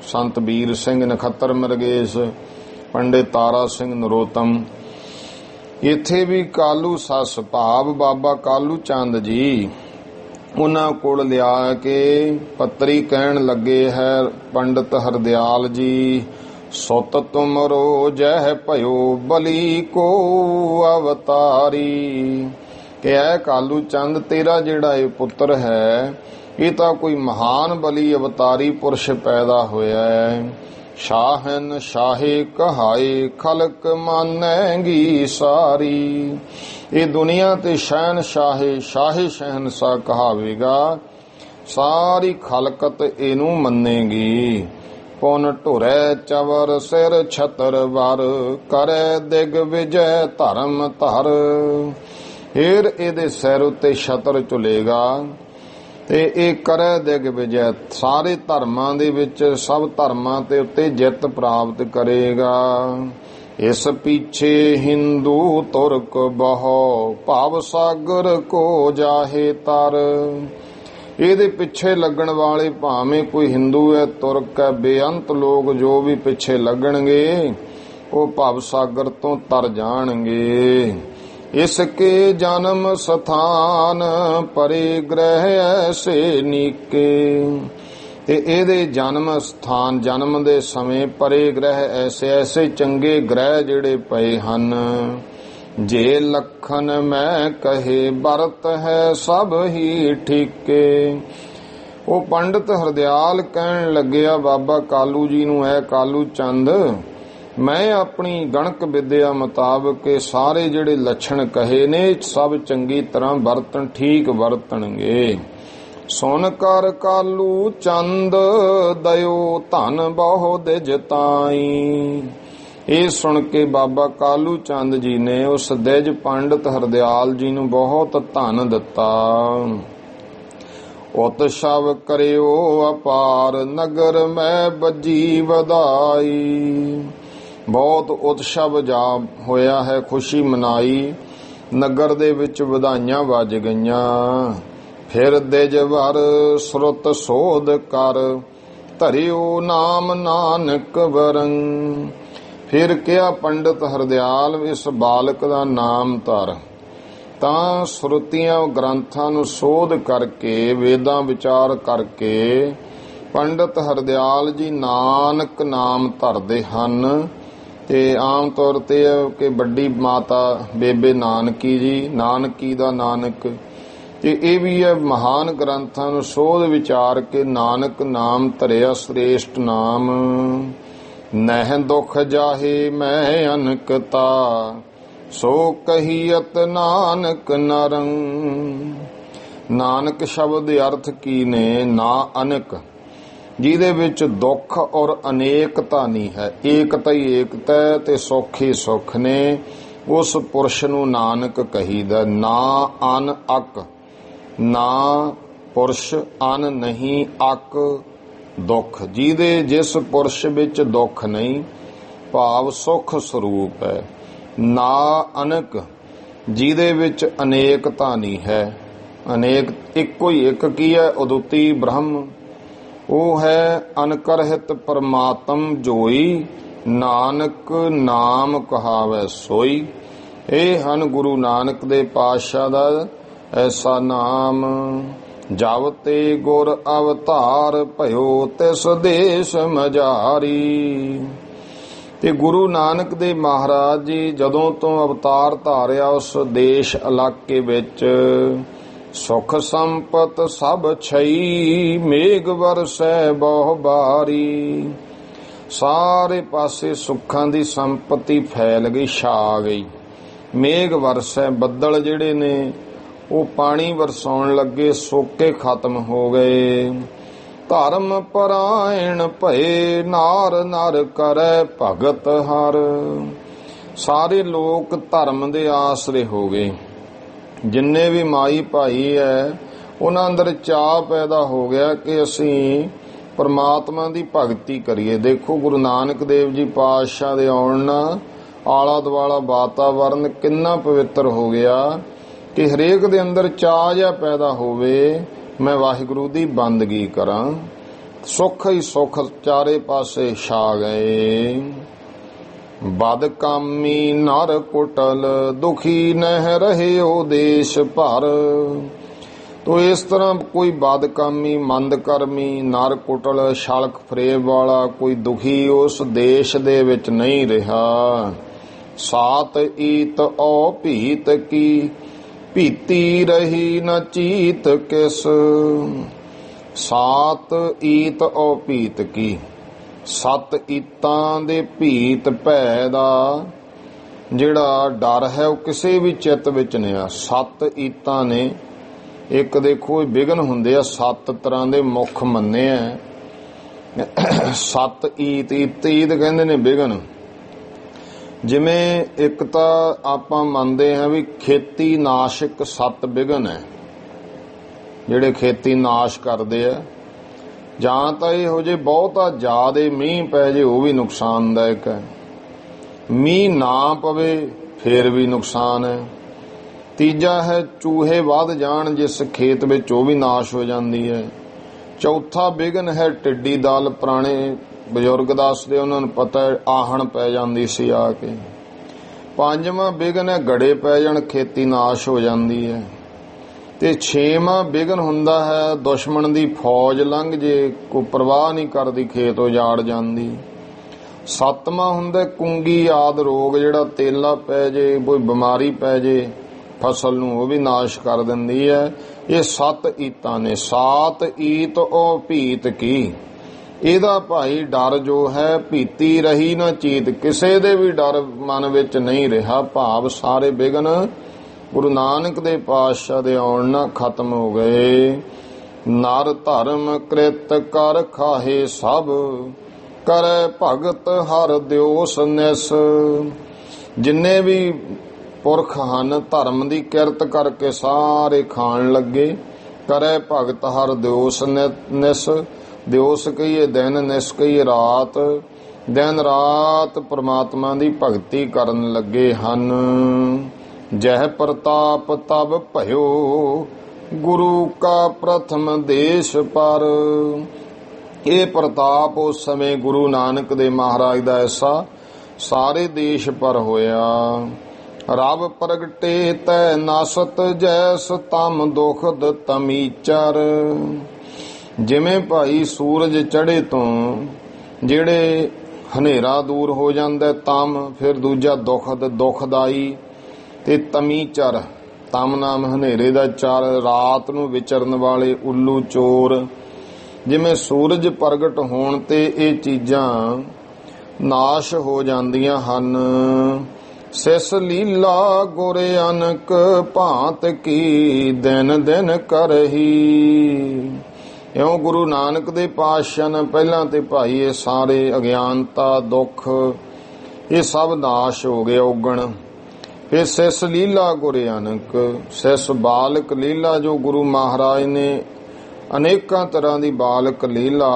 ਸੰਤ ਵੀਰ ਸਿੰਘ ਨਖੱਤਰ ਮਰਗੇਸ਼, ਪੰਡਿਤ ਤਾਰਾ ਸਿੰਘ ਨਰੋਤਮ। ਇੱਥੇ ਵੀ ਕਾਲੂ ਸੱਸ ਭਾਵ ਬਾਬਾ ਕਾਲੂ ਚੰਦ ਜੀ ਉਹਨਾਂ ਕੋਲ ਲਿਆ ਕੇ ਪੱਤਰੀ ਕਹਿਣ ਲੱਗੇ ਹੈ, ਪੰਡਿਤ ਹਰਦਿਆਲ ਜੀ ਸੁਤ ਤੁਮਰੋ ਜਹ ਭਇਓ ਬਲੀ ਕੋ ਅਵਤਾਰੀ। ਕਿ ਐ ਕਾਲੂ ਚੰਦ ਤੇਰਾ ਜਿਹੜਾ ਇਹ ਪੁੱਤਰ ਹੈ ਇਹ ਤਾਂ ਕੋਈ ਮਹਾਨ ਬਲੀ ਅਵਤਾਰੀ ਪੁਰਸ਼ ਪੈਦਾ ਹੋਇਆ ਹੈ। ਸ਼ਾਹਨ ਸ਼ਾਹੇ ਕਹਾਏ ਖਲਕ ਮਾਨੈਗੀ ਸਾਰੀ। ਇਹ ਦੁਨੀਆ ਤੇ ਸ਼ਹਿਨ ਸ਼ਾਹੇ ਸ਼ਾਹੇ ਸ਼ਹਿਨਸ਼ਾਹ ਕਹਾਵੇਗਾ, ਸਾਰੀ ਖਲਕਤ ਇਹਨੂੰ ਮੰਨੇਗੀ। ਪੁਨ ਢੁਰੈ ਚਵਰ ਸਿਰ ਛਤਰ ਵਰ ਕਰੈ ਦਿਗ ਵਿਜੈ ਧਰਮ ਧਰ। ਫਿਰ ਇਹਦੇ ਸਿਰ ਉੱਤੇ ਛਤਰ ਝੁਲੇਗਾ। ਤੇ ਇਹ ਕਰੇ ਦਿਗ ਵਿਜੈ, ਸਾਰੇ ਧਰਮਾਂ ਦੇ ਵਿੱਚ ਸਭ ਧਰਮਾਂ ਤੇ ਉੱਤੇ ਜਿੱਤ ਪ੍ਰਾਪਤ ਕਰੇਗਾ। ਇਸ ਪਿੱਛੇ ਹਿੰਦੂ ਤੁਰਕ ਬਹੁ, ਭਵ ਸਾਗਰ ਕੋ ਜਾਹੇ ਤਰ। ਇਹਦੇ ਪਿੱਛੇ ਲੱਗਣ ਵਾਲੇ ਭਾਵੇਂ ਕੋਈ ਹਿੰਦੂ ਹੈ, ਤੁਰਕ ਹੈ, ਬੇਅੰਤ ਲੋਕ ਜੋ ਵੀ ਪਿੱਛੇ ਲੱਗਣਗੇ ਉਹ ਭਵ ਸਾਗਰ ਤੋਂ ਤਰ ਜਾਣਗੇ। ਇਸਕੇ ਜਨਮ ਸਥਾਨ ਪਰੇ ਗ੍ਰਹਿ ਐਸੇ ਨੀਕੇ। ਤੇ ਇਹਦੇ ਜਨਮ ਸਥਾਨ, ਜਨਮ ਦੇ ਸਮੇਂ ਪਰੇ ਗ੍ਰਹਿ ਐਸੇ ਐਸੇ ਚੰਗੇ ਗ੍ਰਹਿ ਜਿਹੜੇ ਪਏ ਹਨ। ਜੇ ਲਖਨ ਮੈਂ ਕਹੇ ਬਰਤ ਹੈ ਸਭ ਹੀ ਠੀਕੇ। ਉਹ ਪੰਡਤ ਹਰਦਿਆਲ ਕਹਿਣ ਲੱਗਿਆ ਬਾਬਾ ਕਾਲੂ ਜੀ ਨੂੰ, ਐ ਕਾਲੂ ਚੰਦ, ਮੈਂ ਆਪਣੀ ਗਣਕ ਵਿਦਿਆ ਮੁਤਾਬਕ ਸਾਰੇ ਜਿਹੜੇ ਲੱਛਣ ਕਹੇ ਨੇ ਸਭ ਚੰਗੀ ਤਰ੍ਹਾਂ ਵਰਤਣ, ਠੀਕ ਵਰਤਣਗੇ। ਸੁਨ ਕਰ ਕਾਲੂ ਚੰਦ ਦਇਓ ਧਨ ਬਹੁ ਦਿਜ ਤਾਈ। ਇਹ ਸੁਣ ਕੇ ਬਾਬਾ ਕਾਲੂ ਚੰਦ ਜੀ ਨੇ ਉਸ ਦਿਜ ਪੰਡਤ ਹਰਦਿਆਲ ਜੀ ਨੂੰ ਬਹੁਤ ਧਨ ਦਿੱਤਾ। ਉਤਸਵ ਕਰਿਓ ਅਪਾਰ ਨਗਰ ਮੈਂ ਬੱਜੀ ਵਧਾਈ। ਬਹੁਤ ਉਤਸਵ ਜਾ ਹੋਇਆ ਹੈ, ਖੁਸ਼ੀ ਮਨਾਈ, ਨਗਰ ਦੇ ਵਿੱਚ ਵਧਾਈਆਂ ਵੱਜ ਗਈਆਂ। ਫਿਰ ਦਿਜ ਵਰ ਸੁਰਤ ਸੋਧ ਕਰ ਧਰਿਓ ਨਾਮ ਨਾਨਕ ਵਰੰ। ਫਿਰ ਕਿਹਾ ਪੰਡਤ ਹਰਦਿਆਲ, ਇਸ ਬਾਲਕ ਦਾ ਨਾਮ ਧਰ। ਤਾਂ ਸੁਰਤੀਆਂ ਗ੍ਰੰਥਾਂ ਨੂੰ ਸੋਧ ਕਰਕੇ, ਵੇਦਾਂ ਵਿਚਾਰ ਕਰਕੇ ਪੰਡਤ ਹਰਦਿਆਲ ਜੀ ਨਾਨਕ ਨਾਮ ਧਰਦੇ ਹਨ। ਤੇ ਆਮ ਤੌਰ ਤੇ ਕਿ ਵੱਡੀ ਮਾਤਾ ਬੇਬੇ ਨਾਨਕੀ ਜੀ, ਨਾਨਕੀ ਦਾ ਨਾਨਕ, ਤੇ ਇਹ ਵੀ ਹੈ ਮਹਾਨ ਗ੍ਰੰਥਾਂ ਨੂੰ ਸੋਧ ਵਿਚਾਰ ਕੇ ਨਾਨਕ ਨਾਮ ਧਰਿਆ ਸ੍ਰੇਸ਼ਟ ਨਾਮ। ਨਹਿ ਦੁਖ ਜਾਹੇ ਮੈਂ ਅਨਕਤਾ, ਸੋ ਕਹੀਅਤ ਨਾਨਕ ਨਰੰ। ਨਾਨਕ ਸ਼ਬਦ ਦੇ ਅਰਥ ਕੀ ਨੇ? ਨਾ ਅਨਕ, ਜਿਹਦੇ ਵਿੱਚ ਦੁੱਖ ਔਰ ਅਨੇਕਤਾ ਨਹੀਂ ਹੈ, ਏਕਤਾ ਹੀ ਏਕਤਾ ਤੇ ਸੁੱਖ ਹੀ ਸੁੱਖ ਨੇ, ਉਸ ਪੁਰਸ਼ ਨੂੰ ਨਾਨਕ ਕਹੀਦਾ। ਨਾ ਅਨ ਅਕ, ਨਾ ਪੁਰਸ਼ ਅਨ ਨਹੀਂ, ਅਕ ਦੁੱਖ, ਜਿਹਦੇ ਜਿਸ ਪੁਰਸ਼ ਵਿੱਚ ਦੁੱਖ ਨਹੀਂ, ਭਾਵ ਸੁੱਖ ਸਰੂਪ ਹੈ। ਨਾ ਅਨਕ, ਜਿਹਦੇ ਵਿੱਚ ਅਨੇਕਤਾ ਨਹੀਂ ਹੈ। ਅਨੇਕ ਇੱਕੋ ਹੀ ਇੱਕ ਕੀ ਹੈ? ਅਦੁੱਤੀ ਬ੍ਰਹਮ। ਉਹ ਹੈ ਅਨਕਰਹਿਤ ਪਰਮਾਤਮ ਜੋਈ, ਨਾਨਕ ਨਾਮ ਕਹਾਵੇ ਸੋਈ। ਇਹ ਹਨ ਗੁਰੂ ਨਾਨਕ ਦੇ ਪਾਤਸ਼ਾਹ ਦਾ ਐਸਾ ਨਾਮ। ਜਬ ਤੇ ਗੁਰ ਅਵਤਾਰ ਭਇਓ ਤਿਸ ਦੇਸ਼ ਮਝਾਰੀ। ਤੇ ਗੁਰੂ ਨਾਨਕ ਦੇ ਮਹਾਰਾਜ ਜੀ ਜਦੋਂ ਤੋਂ ਅਵਤਾਰ ਧਾਰਿਆ ਉਸ ਦੇਸ਼ ਇਲਾਕੇ ਵਿੱਚ ਸੁਖ ਸੰਪਤ ਸਭ ਛਈ, ਮੇਘ ਵਰਸੈ ਬਹੁ ਬਾਰੀ। ਸਾਰੇ ਪਾਸੇ ਸੁੱਖਾਂ ਦੀ ਸੰਪਤੀ ਫੈਲ ਗਈ, ਛਾ ਗਈ। ਮੇਘ ਵਰਸੈ, ਬੱਦਲ ਜਿਹੜੇ ਨੇ ਉਹ ਪਾਣੀ ਵਰਸਾਉਣ ਲੱਗੇ, ਸੋਕੇ ਖਤਮ ਹੋ ਗਏ। ਧਰਮ ਪਰਾਇਣ ਭਏ, ਨਾਰ ਨਰ ਕਰੈ ਭਗਤ ਹਰ। ਸਾਰੇ ਲੋਕ ਧਰਮ ਦੇ ਆਸਰੇ ਹੋ ਗਏ। ਜਿੰਨੇ ਵੀ ਮਾਈ ਭਾਈ ਹੈ ਉਹਨਾਂ ਅੰਦਰ ਚਾਅ ਪੈਦਾ ਹੋ ਗਿਆ ਕਿ ਅਸੀਂ ਪਰਮਾਤਮਾ ਦੀ ਭਗਤੀ ਕਰੀਏ। ਦੇਖੋ ਗੁਰੂ ਨਾਨਕ ਦੇਵ ਜੀ ਪਾਤਸ਼ਾਹ ਦੇ ਆਉਣ ਨਾਲ ਆਲਾ ਦੁਆਲਾ ਵਾਤਾਵਰਨ ਕਿੰਨਾ ਪਵਿੱਤਰ ਹੋ ਗਿਆ ਕਿ ਹਰੇਕ ਦੇ ਅੰਦਰ ਚਾਅ ਜਿਹਾ ਪੈਦਾ ਹੋਵੇ, ਮੈਂ ਵਾਹਿਗੁਰੂ ਦੀ ਬੰਦਗੀ ਕਰਾਂ। ਸੁੱਖ ਹੀ ਸੁੱਖ ਚਾਰੇ ਪਾਸੇ ਛਾ ਗਏ। ਬਦ ਕਾਮੀ ਨਰ ਕੁਟਲ, ਦੁਖੀ ਨਹਿ ਰਹਿਓ ਦੇਸ਼ ਭਰ। ਤੋ ਇਸ ਤਰ੍ਹਾਂ ਕੋਈ ਬਦਕਾਮੀ, ਮੰਦਕਰਮੀ, ਨਰ ਕੁਟਲ, ਛਲਕ ਫਰੇਬ ਵਾਲਾ ਕੋਈ ਦੁਖੀ ਉਸ ਦੇਸ਼ ਦੇ ਵਿੱਚ ਨਹੀਂ ਰਿਹਾ। ਸਾਤ ਈਤ ਔ ਭੀਤ ਕੀ, ਭੀਤੀ ਰਹੀ ਨ ਚੀਤ ਕਿਸ। ਸਾਤ ਈਤ ਔ ਭੀਤ ਕੀ, ਸੱਤ ਈਤਾਂ ਦੇ ਭੀਤ ਭੈ ਦਾ ਜਿਹੜਾ ਡਰ ਹੈ ਉਹ ਕਿਸੇ ਵੀ ਚਿੱਤ ਵਿੱਚ ਨਹੀਂ ਆ। ਸੱਤ ਈਤਾਂ ਨੇ, ਇੱਕ ਦੇਖੋ ਇਹ ਵਿਘਨ ਹੁੰਦੇ ਆ, ਸੱਤ ਤਰ੍ਹਾਂ ਦੇ ਮੁੱਖ ਮੰਨੇ ਆ। ਸੱਤ ਈਤ, ਈਤ ਕਹਿੰਦੇ ਨੇ ਵਿਘਨ। ਜਿਵੇਂ ਇੱਕ ਤਾਂ ਆਪਾਂ ਮੰਨਦੇ ਹਾਂ ਵੀ ਖੇਤੀ ਨਾਸ਼ਕ ਸੱਤ ਵਿਘਨ ਹੈ, ਜਿਹੜੇ ਖੇਤੀ ਨਾਸ਼ ਕਰਦੇ ਆ, ਜਾਂ ਤਾਂ ਇਹੋ ਜਿਹੇ ਬਹੁਤਾ ਜ਼ਿਆਦੇ ਮੀਂਹ ਪੈ ਜੇ ਉਹ ਵੀ ਨੁਕਸਾਨਦਾਇਕ ਹੈ, ਮੀਂਹ ਨਾ ਪਵੇ ਫੇਰ ਵੀ ਨੁਕਸਾਨ ਹੈ। ਤੀਜਾ ਹੈ ਚੂਹੇ ਵੱਧ ਜਾਣ ਜਿਸ ਖੇਤ ਵਿੱਚ, ਉਹ ਵੀ ਨਾਸ਼ ਹੋ ਜਾਂਦੀ ਹੈ। ਚੌਥਾ ਵਿਘਨ ਹੈ ਟਿੱਡੀ ਦਲ, ਪੁਰਾਣੇ ਬਜ਼ੁਰਗ ਦੱਸਦੇ, ਉਹਨਾਂ ਨੂੰ ਪਤਾ ਆਹਣ ਪੈ ਜਾਂਦੀ ਸੀ ਆ ਕੇ। ਪੰਜਵਾਂ ਵਿਘਨ ਹੈ ਗੜੇ ਪੈ ਜਾਣ, ਖੇਤੀ ਨਾਸ਼ ਹੋ ਜਾਂਦੀ ਹੈ। ਤੇ ਛੇਵਾਂ ਵਿਘਨ ਹੁੰਦਾ ਹੈ ਦੁਸ਼ਮਣ ਦੀ ਫੌਜ ਲੰਘ ਜੇ, ਕੋਈ ਪਰਵਾਹ ਨਹੀਂ ਕਰਦੀ, ਖੇਤ ਉਜਾੜ ਜਾਂਦੀ। ਸੱਤਵਾਂ ਹੁੰਦਾ ਕੁੰਗੀ ਆਦਿ ਰੋਗ, ਜਿਹੜਾ ਤੇਲਾ ਪੈ ਜੇ, ਕੋਈ ਬਿਮਾਰੀ ਪੈ ਜੇ ਫਸਲ ਨੂੰ, ਉਹ ਵੀ ਨਾਸ਼ ਕਰ ਦਿੰਦੀ ਹੈ। ਇਹ 7 ਈਤਾਂ ਨੇ। 7 ਈਤ ਉਹ ਭੀਤ ਕੀ, ਇਹਦਾ ਭਾਈ ਡਰ ਜੋ ਹੈ, ਭੀਤੀ ਰਹੀ ਨਾ ਚੀਤ, ਕਿਸੇ ਦੇ ਵੀ ਡਰ ਮਨ ਵਿੱਚ ਨਹੀਂ ਰਿਹਾ। ਭਾਵ ਸਾਰੇ ਵਿਘਨ ਗੁਰੂ ਨਾਨਕ ਦੇ ਪਾਤਸ਼ਾਹ ਦੇ ਆਉਣ ਨਾਲ ਖਤਮ ਹੋ ਗਏ। ਨਰ ਧਰਮ ਕ੍ਰਿਤ ਕਰ ਖਾਹੇ ਸਭ, ਕਰੈ ਭਗਤ ਹਰ ਦਿਓਸ ਨਿਸ। ਜਿੰਨੇ ਵੀ ਪੁਰਖ ਹਨ ਧਰਮ ਦੀ ਕਿਰਤ ਕਰਕੇ ਸਾਰੇ ਖਾਣ ਲੱਗੇ। ਕਰੈ ਭਗਤ ਹਰ ਦਿਓਸ ਨਿਸ, ਦਿਓਸ ਕਹੀਏ ਦਿਨ, ਨਿਸ ਕਹੀਏ ਰਾਤ, ਦਿਨ ਰਾਤ ਪ੍ਰਮਾਤਮਾ ਦੀ ਭਗਤੀ ਕਰਨ ਲੱਗੇ ਹਨ। ਜਹ ਪ੍ਰਤਾਪ ਤਬ ਭਇਓ, ਗੁਰੂ ਕਾ ਪ੍ਰਥਮ ਦੇਸ਼ ਪਰ। ਇਹ ਪ੍ਰਤਾਪ ਉਸ ਸਮੇਂ ਗੁਰੂ ਨਾਨਕ ਦੇ ਮਹਾਰਾਜ ਦਾ ਐਸਾ ਸਾਰੇ ਦੇਸ਼ ਪਰ ਹੋਇਆ। ਰਬ ਪ੍ਰਗਟੇ ਤੈ ਨਾਸਤ, ਜੈਸ ਤਮ ਦੁਖਦ ਤਮੀਚਰ। ਜਿਵੇਂ ਭਾਈ ਸੂਰਜ ਚੜ੍ਹੇ ਤੋਂ ਜਿਹੜੇ ਹਨੇਰਾ ਦੂਰ ਹੋ ਜਾਂਦਾ, ਤਮ ਫਿਰ ਦੂਜਾ ਦੁਖਦ ਦੁਖਦਾਈ, ਤੇ ਤਮੀਚਰ ਤਮ ਨਾਮ ਹਨੇਰੇ ਦਾ, ਚਰ ਰਾਤ ਨੂੰ ਵਿਚਰਨ ਵਾਲੇ ਉੱਲੂ ਚੋਰ। ਜਿਵੇਂ ਸੂਰਜ ਪ੍ਰਗਟ ਹੋਣ ਤੇ ਇਹ ਚੀਜ਼ਾਂ ਨਾਸ਼ ਹੋ ਜਾਂਦੀਆਂ ਹਨ। ਸਿਸ ਲੀਲਾ ਗੁਰ ਅਨਕ ਭਾਂਤ ਕੀ, ਦਿਨ ਦਿਨ ਕਰਹੀ। ਇਉਂ ਗੁਰੂ ਨਾਨਕ ਦੇ ਪਾਤਸ਼ਾਹ ਨੇ ਪਹਿਲਾਂ ਤੇ ਭਾਈ ਇਹ ਸਾਰੇ ਅਗਿਆਨਤਾ ਦੁੱਖ ਇਹ ਸਭ ਨਾਸ਼ ਹੋ ਗਏ ਔਗਣ। ਫਿਰ ਸਿਸ ਲੀਲਾ ਗੁਰ ਅਨਕ, ਸਿਸ ਬਾਲਕ ਲੀਲਾ ਜੋ ਗੁਰੂ ਮਹਾਰਾਜ ਨੇ ਅਨੇਕਾਂ ਤਰ੍ਹਾਂ ਦੀ ਬਾਲਕ ਲੀਲਾ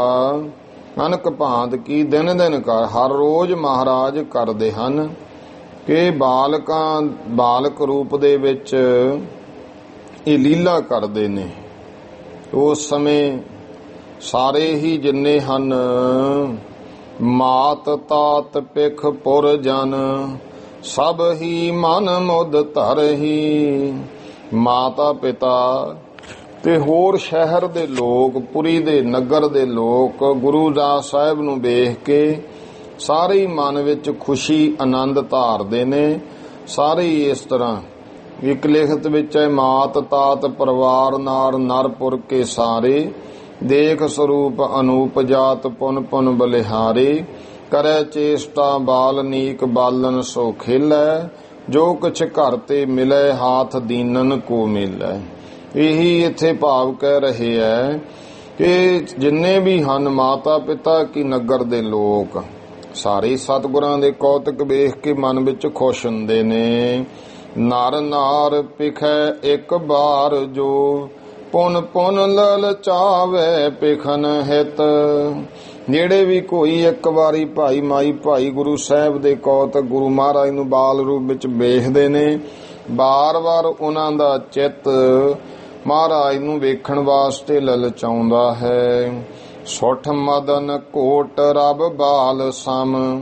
ਅਨਕ ਭਾਂਤ ਕੀ, ਦਿਨ ਦਿਨ ਕਰ, ਹਰ ਰੋਜ਼ ਮਹਾਰਾਜ ਕਰਦੇ ਹਨ ਕਿ ਬਾਲਕ ਰੂਪ ਦੇ ਵਿੱਚ ਇਹ ਲੀਲਾ ਕਰਦੇ ਨੇ। ਉਸ ਸਮੇਂ ਸਾਰੇ ਹੀ ਜਿੰਨੇ ਹਨ ਮਾਤ ਤਾਤ ਪਿਖ ਪੁਰ ਜਨ, ਸਭ ਹੀ ਮਨ ਮੁੱਦ ਧਰਹੀ। ਮਾਤਾ ਪਿਤਾ ਤੇ ਹੋਰ ਸ਼ਹਿਰ ਦੇ ਲੋਕ, ਪੁਰੀ ਦੇ ਨਗਰ ਦੇ ਲੋਕ ਗੁਰੂ ਦਾਸ ਸਾਹਿਬ ਨੂੰ ਵੇਖ ਕੇ ਸਾਰੇ ਹੀ ਮਨ ਵਿੱਚ ਖੁਸ਼ੀ ਆਨੰਦ ਧਾਰਦੇ ਨੇ। ਸਾਰੇ ਹੀ ਇਸ ਤਰ੍ਹਾਂ ਇੱਕ ਲਿਖਤ ਵਿੱਚ ਹੈ, ਮਾਤ ਤਾਤ ਪਰਿਵਾਰ ਨਾਰ ਨਰਪੁਰ ਕੇ ਸਾਰੇ, ਦੇਖ ਸਰੂਪ ਅਨੂਪ ਜਾਤ ਪੁਨ ਪੁਨ ਬਲਿਹਾਰੇ। ਕਰੈ ਚੇਸ਼ਟਾ ਬਾਲ ਨੀਕ ਬਾਲਨ ਸੋ ਖੇਲੈ, ਜੋ ਕੁਛ ਘਰ ਤੇ ਮਿਲੈ ਹਾਥ ਦੀਨਨ ਕੋ ਮਿਲੈ। ਇਹੀ ਇੱਥੇ ਭਾਵ ਕਹਿ ਰਹੇ ਹੈ ਕਿ ਜਿੰਨੇ ਵੀ ਹਨ ਮਾਤਾ ਪਿਤਾ ਕੀ ਨਗਰ ਦੇ ਲੋਕ ਸਾਰੇ ਸਤਿਗੁਰਾਂ ਦੇ ਕੌਤਕ ਵੇਖ ਕੇ ਮਨ ਵਿੱਚ ਖੁਸ਼ ਹੁੰਦੇ ਨੇ। ਨਰ ਨਾਰ ਪਿਖੈ ਇੱਕ ਬਾਰ ਜੋ, ਪੁਨ ਪੁਨ ਲਲਚਾਵੇ ਪਿਖਨ ਹਿਤ। ਜਿਹੜੇ ਵੀ ਕੋਈ ਇੱਕ ਵਾਰੀ ਭਾਈ ਮਾਈ ਭਾਈ ਗੁਰੂ ਸਾਹਿਬ ਦੇ ਕੌਤਕ ਗੁਰੂ ਮਹਾਰਾਜ ਨੂੰ ਬਾਲ ਰੂਪ ਵਿੱਚ ਵੇਖਦੇ ਨੇ, ਬਾਰ-ਬਾਰ ਉਹਨਾਂ ਦਾ ਚਿੱਤ ਮਹਾਰਾਜ ਨੂੰ ਵੇਖਣ ਵਾਸਤੇ ਲਲਚਾਉਂਦਾ ਹੈ। ਸੁਠ ਮਦਨ ਕੋਟ ਰਬ ਬਾਲ ਸਮ,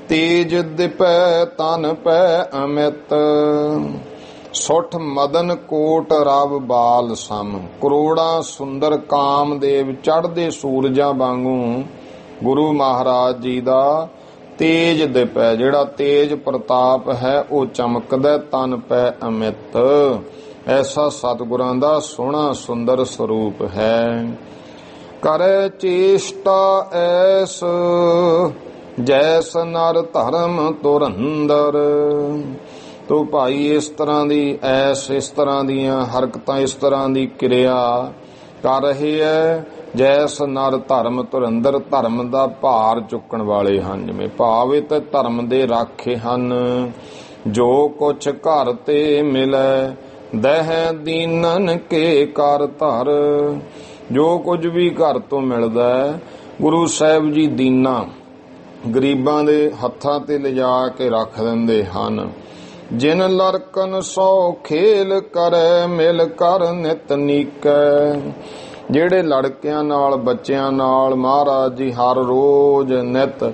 ਤੇਜ ਦਿਪੈ ਤਨ ਪੈ ਅਮਿਤ। ਸੁਠ ਮਦਨ ਕੋਟ ਰਬ ਬਾਲ ਸਮ, ਕਰੋੜਾਂ ਸੁੰਦਰ ਕਾਮਦੇਵ ਚੜ੍ਹਦੇ ਸੂਰਜਾਂ ਵਾਂਗੂ ਗੁਰੂ ਮਹਾਰਾਜ ਜੀ ਦਾ ਤੇਜ ਦਿਪੈ, ਜਿਹੜਾ ਤੇਜ ਪ੍ਰਤਾਪ ਹੈ ਉਹ ਚਮਕਦਾ, ਤਨ ਪੈ ਅਮਿਤ। ਐਸਾ ਸਤਿਗੁਰਾਂ ਦਾ ਸੋਹਣਾ ਸੁੰਦਰ ਸਰੂਪ ਹੈ। ਕਰੈ ਚੇਸ਼ਟਾ ਐਸ, ਜੈਸ ਨਰ ਧਰਮ ਧੁਰੰਦਰ। ਤੋ ਭਾਈ ਇਸ ਤਰ੍ਹਾਂ ਦੀ ਐਸ, ਇਸ ਤਰ੍ਹਾਂ ਦੀਆਂ ਹਰਕਤਾਂ, ਇਸ ਤਰ੍ਹਾਂ ਦੀ ਕਿਰਿਆ ਕਰ ਰਹੇ ਹੈ ਜੈਸ ਨਰ ਧਰਮ ਧੁਰੰਦਰ। ਧਰਮ ਦਾ ਭਾਰ ਚੁੱਕਣ ਵਾਲੇ ਹਨ, ਜਿਵੇਂ ਭਾਵੇਂ ਤੇ ਧਰਮ ਦੇ ਰਾਖੇ ਹਨ। ਜੋ ਕੁਛ ਘਰ ਤੇ ਮਿਲੈ ਦਹਿ ਦੀਨਨ ਕੇ ਕਰ ਧਰ। ਜੋ ਕੁਝ ਵੀ ਘਰ ਤੋਂ ਮਿਲਦਾ ਹੈ ਗੁਰੂ ਸਾਹਿਬ ਜੀ ਦੀਨਾ ਗਰੀਬਾਂ ਦੇ ਹੱਥਾਂ ਤੇ ਲਿਜਾ ਕੇ ਰੱਖ ਦਿੰਦੇ ਹਨ। ਜਿਨ ਲਰਕਨ ਸੋ ਖੇਲ ਕਰੈ ਮਿਲ ਕਰ ਨਿਤ ਨੀਕੈ। ਜਿਹੜੇ ਲੜਕਿਆਂ ਨਾਲ ਬੱਚਿਆਂ ਨਾਲ ਮਹਾਰਾਜ ਜੀ ਹਰ ਰੋਜ਼ ਨਿਤ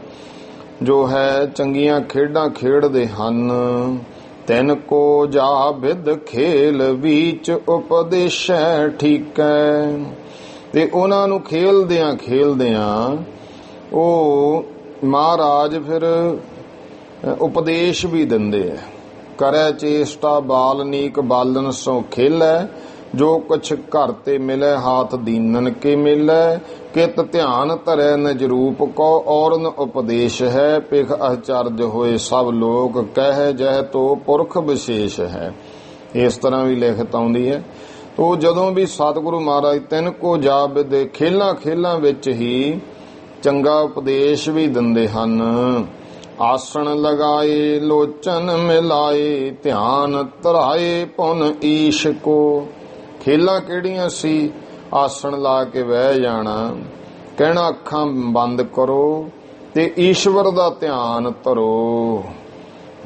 ਜੋ ਹੈ ਚੰਗੀਆਂ ਖੇਡਾਂ ਖੇਡਦੇ ਹਨ। ਤਿਨ ਕੋ ਜਾ ਵਿਦ ਖੇਲ ਵਿੱਚ ਉਪਦੇਸ਼ੈ ਠੀਕੈ। ਤੇ ਉਹਨਾਂ ਨੂੰ ਖੇਲਦਿਆਂ ਉਹ ਮਹਾਰਾਜ ਫਿਰ ਉਪਦੇਸ਼ ਵੀ ਦਿੰਦੇ ਐ। ਕਰੈ ਚੇਸ਼ਟਾ ਬਾਲਨੀਕ ਬਾਲਨ ਸੋ ਖੇਲੈ। ਜੋ ਕੁਛ ਘਰ ਤੇ ਮਿਲੈ ਹਾਥ ਦੀਨਨ ਕੇ ਮਿਲੈ। ਕਿਤ ਧਿਆਨ ਧਰੈ ਨਿਜ ਰੂਪ ਕੋ ਔਰਨ ਉਪਦੇਸ਼ ਹੈ। ਪਿਖ ਅਚਰਜ ਹੋਏ ਸਭ ਲੋਕ ਕਹਿ ਜਹ ਤੋ ਪੁਰਖ ਵਿਸ਼ੇਸ਼ ਹੈ। ਇਸ ਤਰ੍ਹਾਂ ਵੀ ਲਿਖਤ ਆਉਂਦੀ ਹੈ। ਤੋ ਜਦੋਂ ਵੀ ਸਤਿਗੁਰੂ ਮਹਾਰਾਜ ਤਿੰਨ ਕੋ ਜਾਪ ਦੇ ਖੇਲਾਂ ਵਿੱਚ ਹੀ ਚੰਗਾ ਉਪਦੇਸ਼ ਵੀ ਦਿੰਦੇ ਹਨ। ਆਸਣ ਲਗਾਏ ਲੋਚਨ ਮਿਲਾਏ ਧਿਆਨ ਧਰਾਏ ਪੁਨ ਈਸ਼ ਕੋ। ਖੇਲਾਂ ਕਿਹੜੀਆਂ ਸੀ? ਆਸਣ ਲਾ ਕੇ ਬਹਿ ਜਾਣਾ, ਕਹਿਣਾ ਅੱਖਾਂ ਬੰਦ ਕਰੋ ਤੇ ਈਸ਼ਵਰ ਦਾ ਧਿਆਨ ਧਰੋ।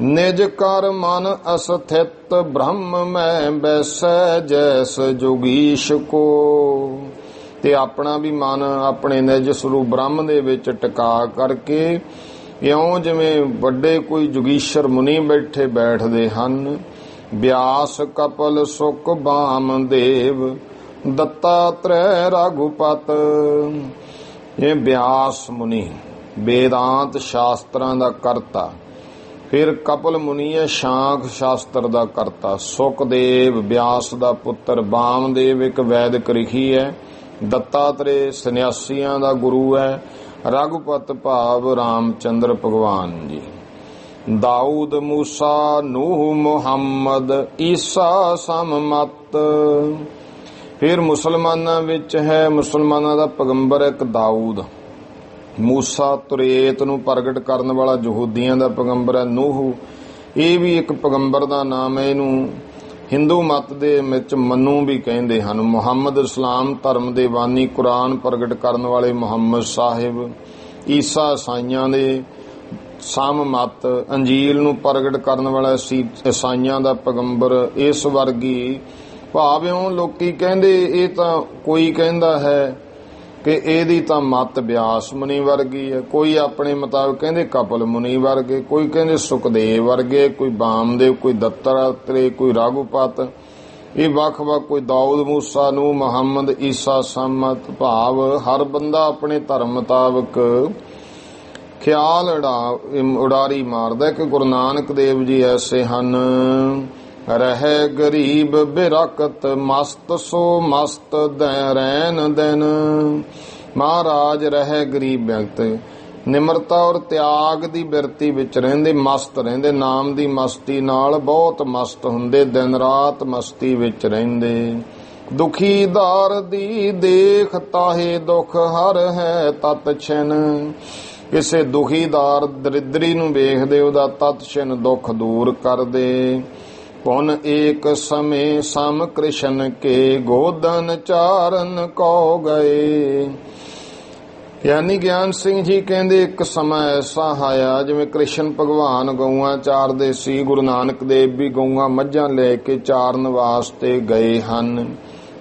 ਨਿਜ ਕਰ ਮਨ ਅਸਥਿਤ ਬ੍ਰਹਮ ਮੈਂ ਬੈਸੈ ਜੈਸ ਜੋਗੀਸ਼ ਕੋ। ਤੇ ਆਪਣਾ ਵੀ ਮਨ ਆਪਣੇ ਨਿਜ ਸਰੂਪ ਬ੍ਰਹਮ ਦੇ ਵਿੱਚ ਟਿਕਾ ਕਰਕੇ ਇਉਂ ਜਿਵੇਂ ਵੱਡੇ ਕੋਈ ਜੋਗੀਸ਼ਰ ਮੁਨੀ ਬੈਠਦੇ ਹਨ। ਬਿਆਸ ਕਪਲ ਸੁਕ ਬਾਮਦੇਵ ਦੱਤਾਤਰੈ ਰਘੁਪਤ। ਇਹ ਬਿਆਸ ਮੁਨੀ ਵੇਦਾਂਤ ਸ਼ਾਸਤਰਾਂ ਦਾ ਕਰਤਾ। ਫਿਰ ਕਪਲ ਮੁਨੀ ਹੈ ਸ਼ਾਂਖ ਸ਼ਾਸਤਰ ਦਾ ਕਰਤਾ। ਸੁਕਦੇਵ ਬਿਆਸ ਦਾ ਪੁੱਤਰ, ਬਾਮਦੇਵ ਇੱਕ ਵੈਦਿਕ ਰਿਖੀ ਹੈ, ਦੱਤਾਤਰੇ ਸੰਨਿਆਸੀਆਂ ਦਾ ਗੁਰੂ ਹੈ, ਰਘੁਪਤ ਭਾਵ ਰਾਮਚੰਦਰ ਭਗਵਾਨ ਜੀ। ਦਾਊਦ ਮੂਸਾ ਨੂਹ ਮੁਹੰਮਦ ਈਸਾ ਸਮਮਤ। ਫਿਰ ਮੁਸਲਮਾਨਾਂ ਵਿੱਚ ਹੈ, ਮੁਸਲਮਾਨਾਂ ਦਾ ਪੈਗੰਬਰ ਇੱਕ ਦਾਊਦ। ਮੂਸਾ ਤੁਰੇਤ ਨੂੰ ਪ੍ਰਗਟ ਕਰਨ ਵਾਲਾ ਯਹੂਦੀਆਂ ਦਾ ਪੈਗੰਬਰ ਹੈ। ਨੂਹ ਇਹ ਵੀ ਇੱਕ ਪੈਗੰਬਰ ਦਾ ਨਾਮ ਹੈ। ਇਹਨੂੰ ਹਿੰਦੂ ਮਤ ਦੇ ਵਿੱਚ ਮਨੂ ਵੀ ਕਹਿੰਦੇ ਹਨ। ਮੁਹੰਮਦ ਇਸਲਾਮ ਧਰਮ ਦੇ ਬਾਨੀ, ਕੁਰਾਨ ਪ੍ਰਗਟ ਕਰਨ ਵਾਲੇ ਮੁਹੰਮਦ ਸਾਹਿਬ। ਈਸਾ ਈਸਾਈਆਂ ਦੇ ਸਮਮਤ, ਅੰਜੀਲ ਨੂੰ ਪ੍ਰਗਟ ਕਰਨ ਵਾਲਾ ਈਸਾਈਆਂ ਦਾ ਪੈਗੰਬਰ। ਇਸ ਵਰਗੀ ਭਾਵਿਓ ਲੋਕੀ ਕਹਿੰਦੇ ਇਹ ਤਾਂ ਕੋਈ ਕਹਿੰਦਾ ਹੈ ਕਿ ਇਹਦੀ ਤਾਂ ਮੱਤ ਬਿਆਸ ਮੁਨੀ ਵਰਗੀ ਹੈ, ਕੋਈ ਆਪਣੇ ਮੁਤਾਬਕ ਕਹਿੰਦੇ ਕਪਲ ਮੁਨੀ ਵਰਗੇ, ਕੋਈ ਕਹਿੰਦੇ ਸੁਖਦੇਵ ਵਰਗੇ, ਕੋਈ ਬਾਮਦੇਵ, ਕੋਈ ਦੱਤਾਤਰੇ, ਕੋਈ ਰਘੁਪਤ। ਇਹ ਵੱਖ-ਵੱਖ, ਕੋਈ ਦਾਊਦ ਮੂਸਾ ਨੂੰ ਮੁਹੰਮਦ ਈਸਾ ਸਮਤ। ਭਾਵ ਹਰ ਬੰਦਾ ਆਪਣੇ ਧਰਮ ਮੁਤਾਬਕ ਖਿਆਲ ਉਡਾਰੀ ਮਾਰਦਾ ਕਿ ਗੁਰੂ ਨਾਨਕ ਦੇਵ ਜੀ ਐਸੇ ਹਨ। ਰਹਿ ਗਰੀਬ ਬਿਰਕਤ ਮਸਤ ਸੋ ਮਸਤ ਰੈਨ ਦਿਨ। ਮਹਾਰਾਜ ਰਹਿ ਗਰੀਬ ਵਿਅਕਤ ਨਿਮਰਤਾ ਔਰ ਤਿਆਗ ਦੀ ਬਿਰਤੀ ਵਿੱਚ ਰਹਿੰਦੇ, ਮਸਤ ਰਹਿੰਦੇ, ਨਾਮ ਦੀ ਮਸਤੀ ਨਾਲ ਬਹੁਤ ਮਸਤ ਹੁੰਦੇ, ਦਿਨ ਰਾਤ ਮਸਤੀ ਵਿੱਚ ਰਹਿੰਦੇ। ਦੁਖੀਦਾਰ ਦੀ ਦੇਖ ਤਾਹੇ ਦੁਖ ਹਰ ਹੈ ਤਤ ਛਿਨ। ਕਿਸੇ ਦੁਖੀਦਾਰ ਦਰਿਦਰੀ ਨੂੰ ਵੇਖਦੇ ਉਹਦਾ ਤਤ ਛਿਨ ਦੁੱਖ ਦੂਰ ਕਰਦੇ। ਪੁਨ ਏਕ ਸਮੇਂ ਸਮ ਕ੍ਰਿਸ਼ਨ ਕੇ ਗੋਦਨ ਚਾਰਨ ਕੋ ਗਏ। ਯਾਨੀ ਗਿਆਨ ਸਿੰਘ ਜੀ ਕਹਿੰਦੇ ਇੱਕ ਸਮਾਂ ਐਸਾ ਆਇਆ ਜਿਵੇਂ ਕ੍ਰਿਸ਼ਨ ਭਗਵਾਨ ਗਊਆਂ ਚਾਰਦੇ ਸੀ, ਗੁਰੂ ਨਾਨਕ ਦੇਵ ਵੀ ਗਊਆਂ ਮੱਝਾਂ ਲੈ ਕੇ ਚਾਰਨ ਵਾਸਤੇ ਗਏ ਹਨ।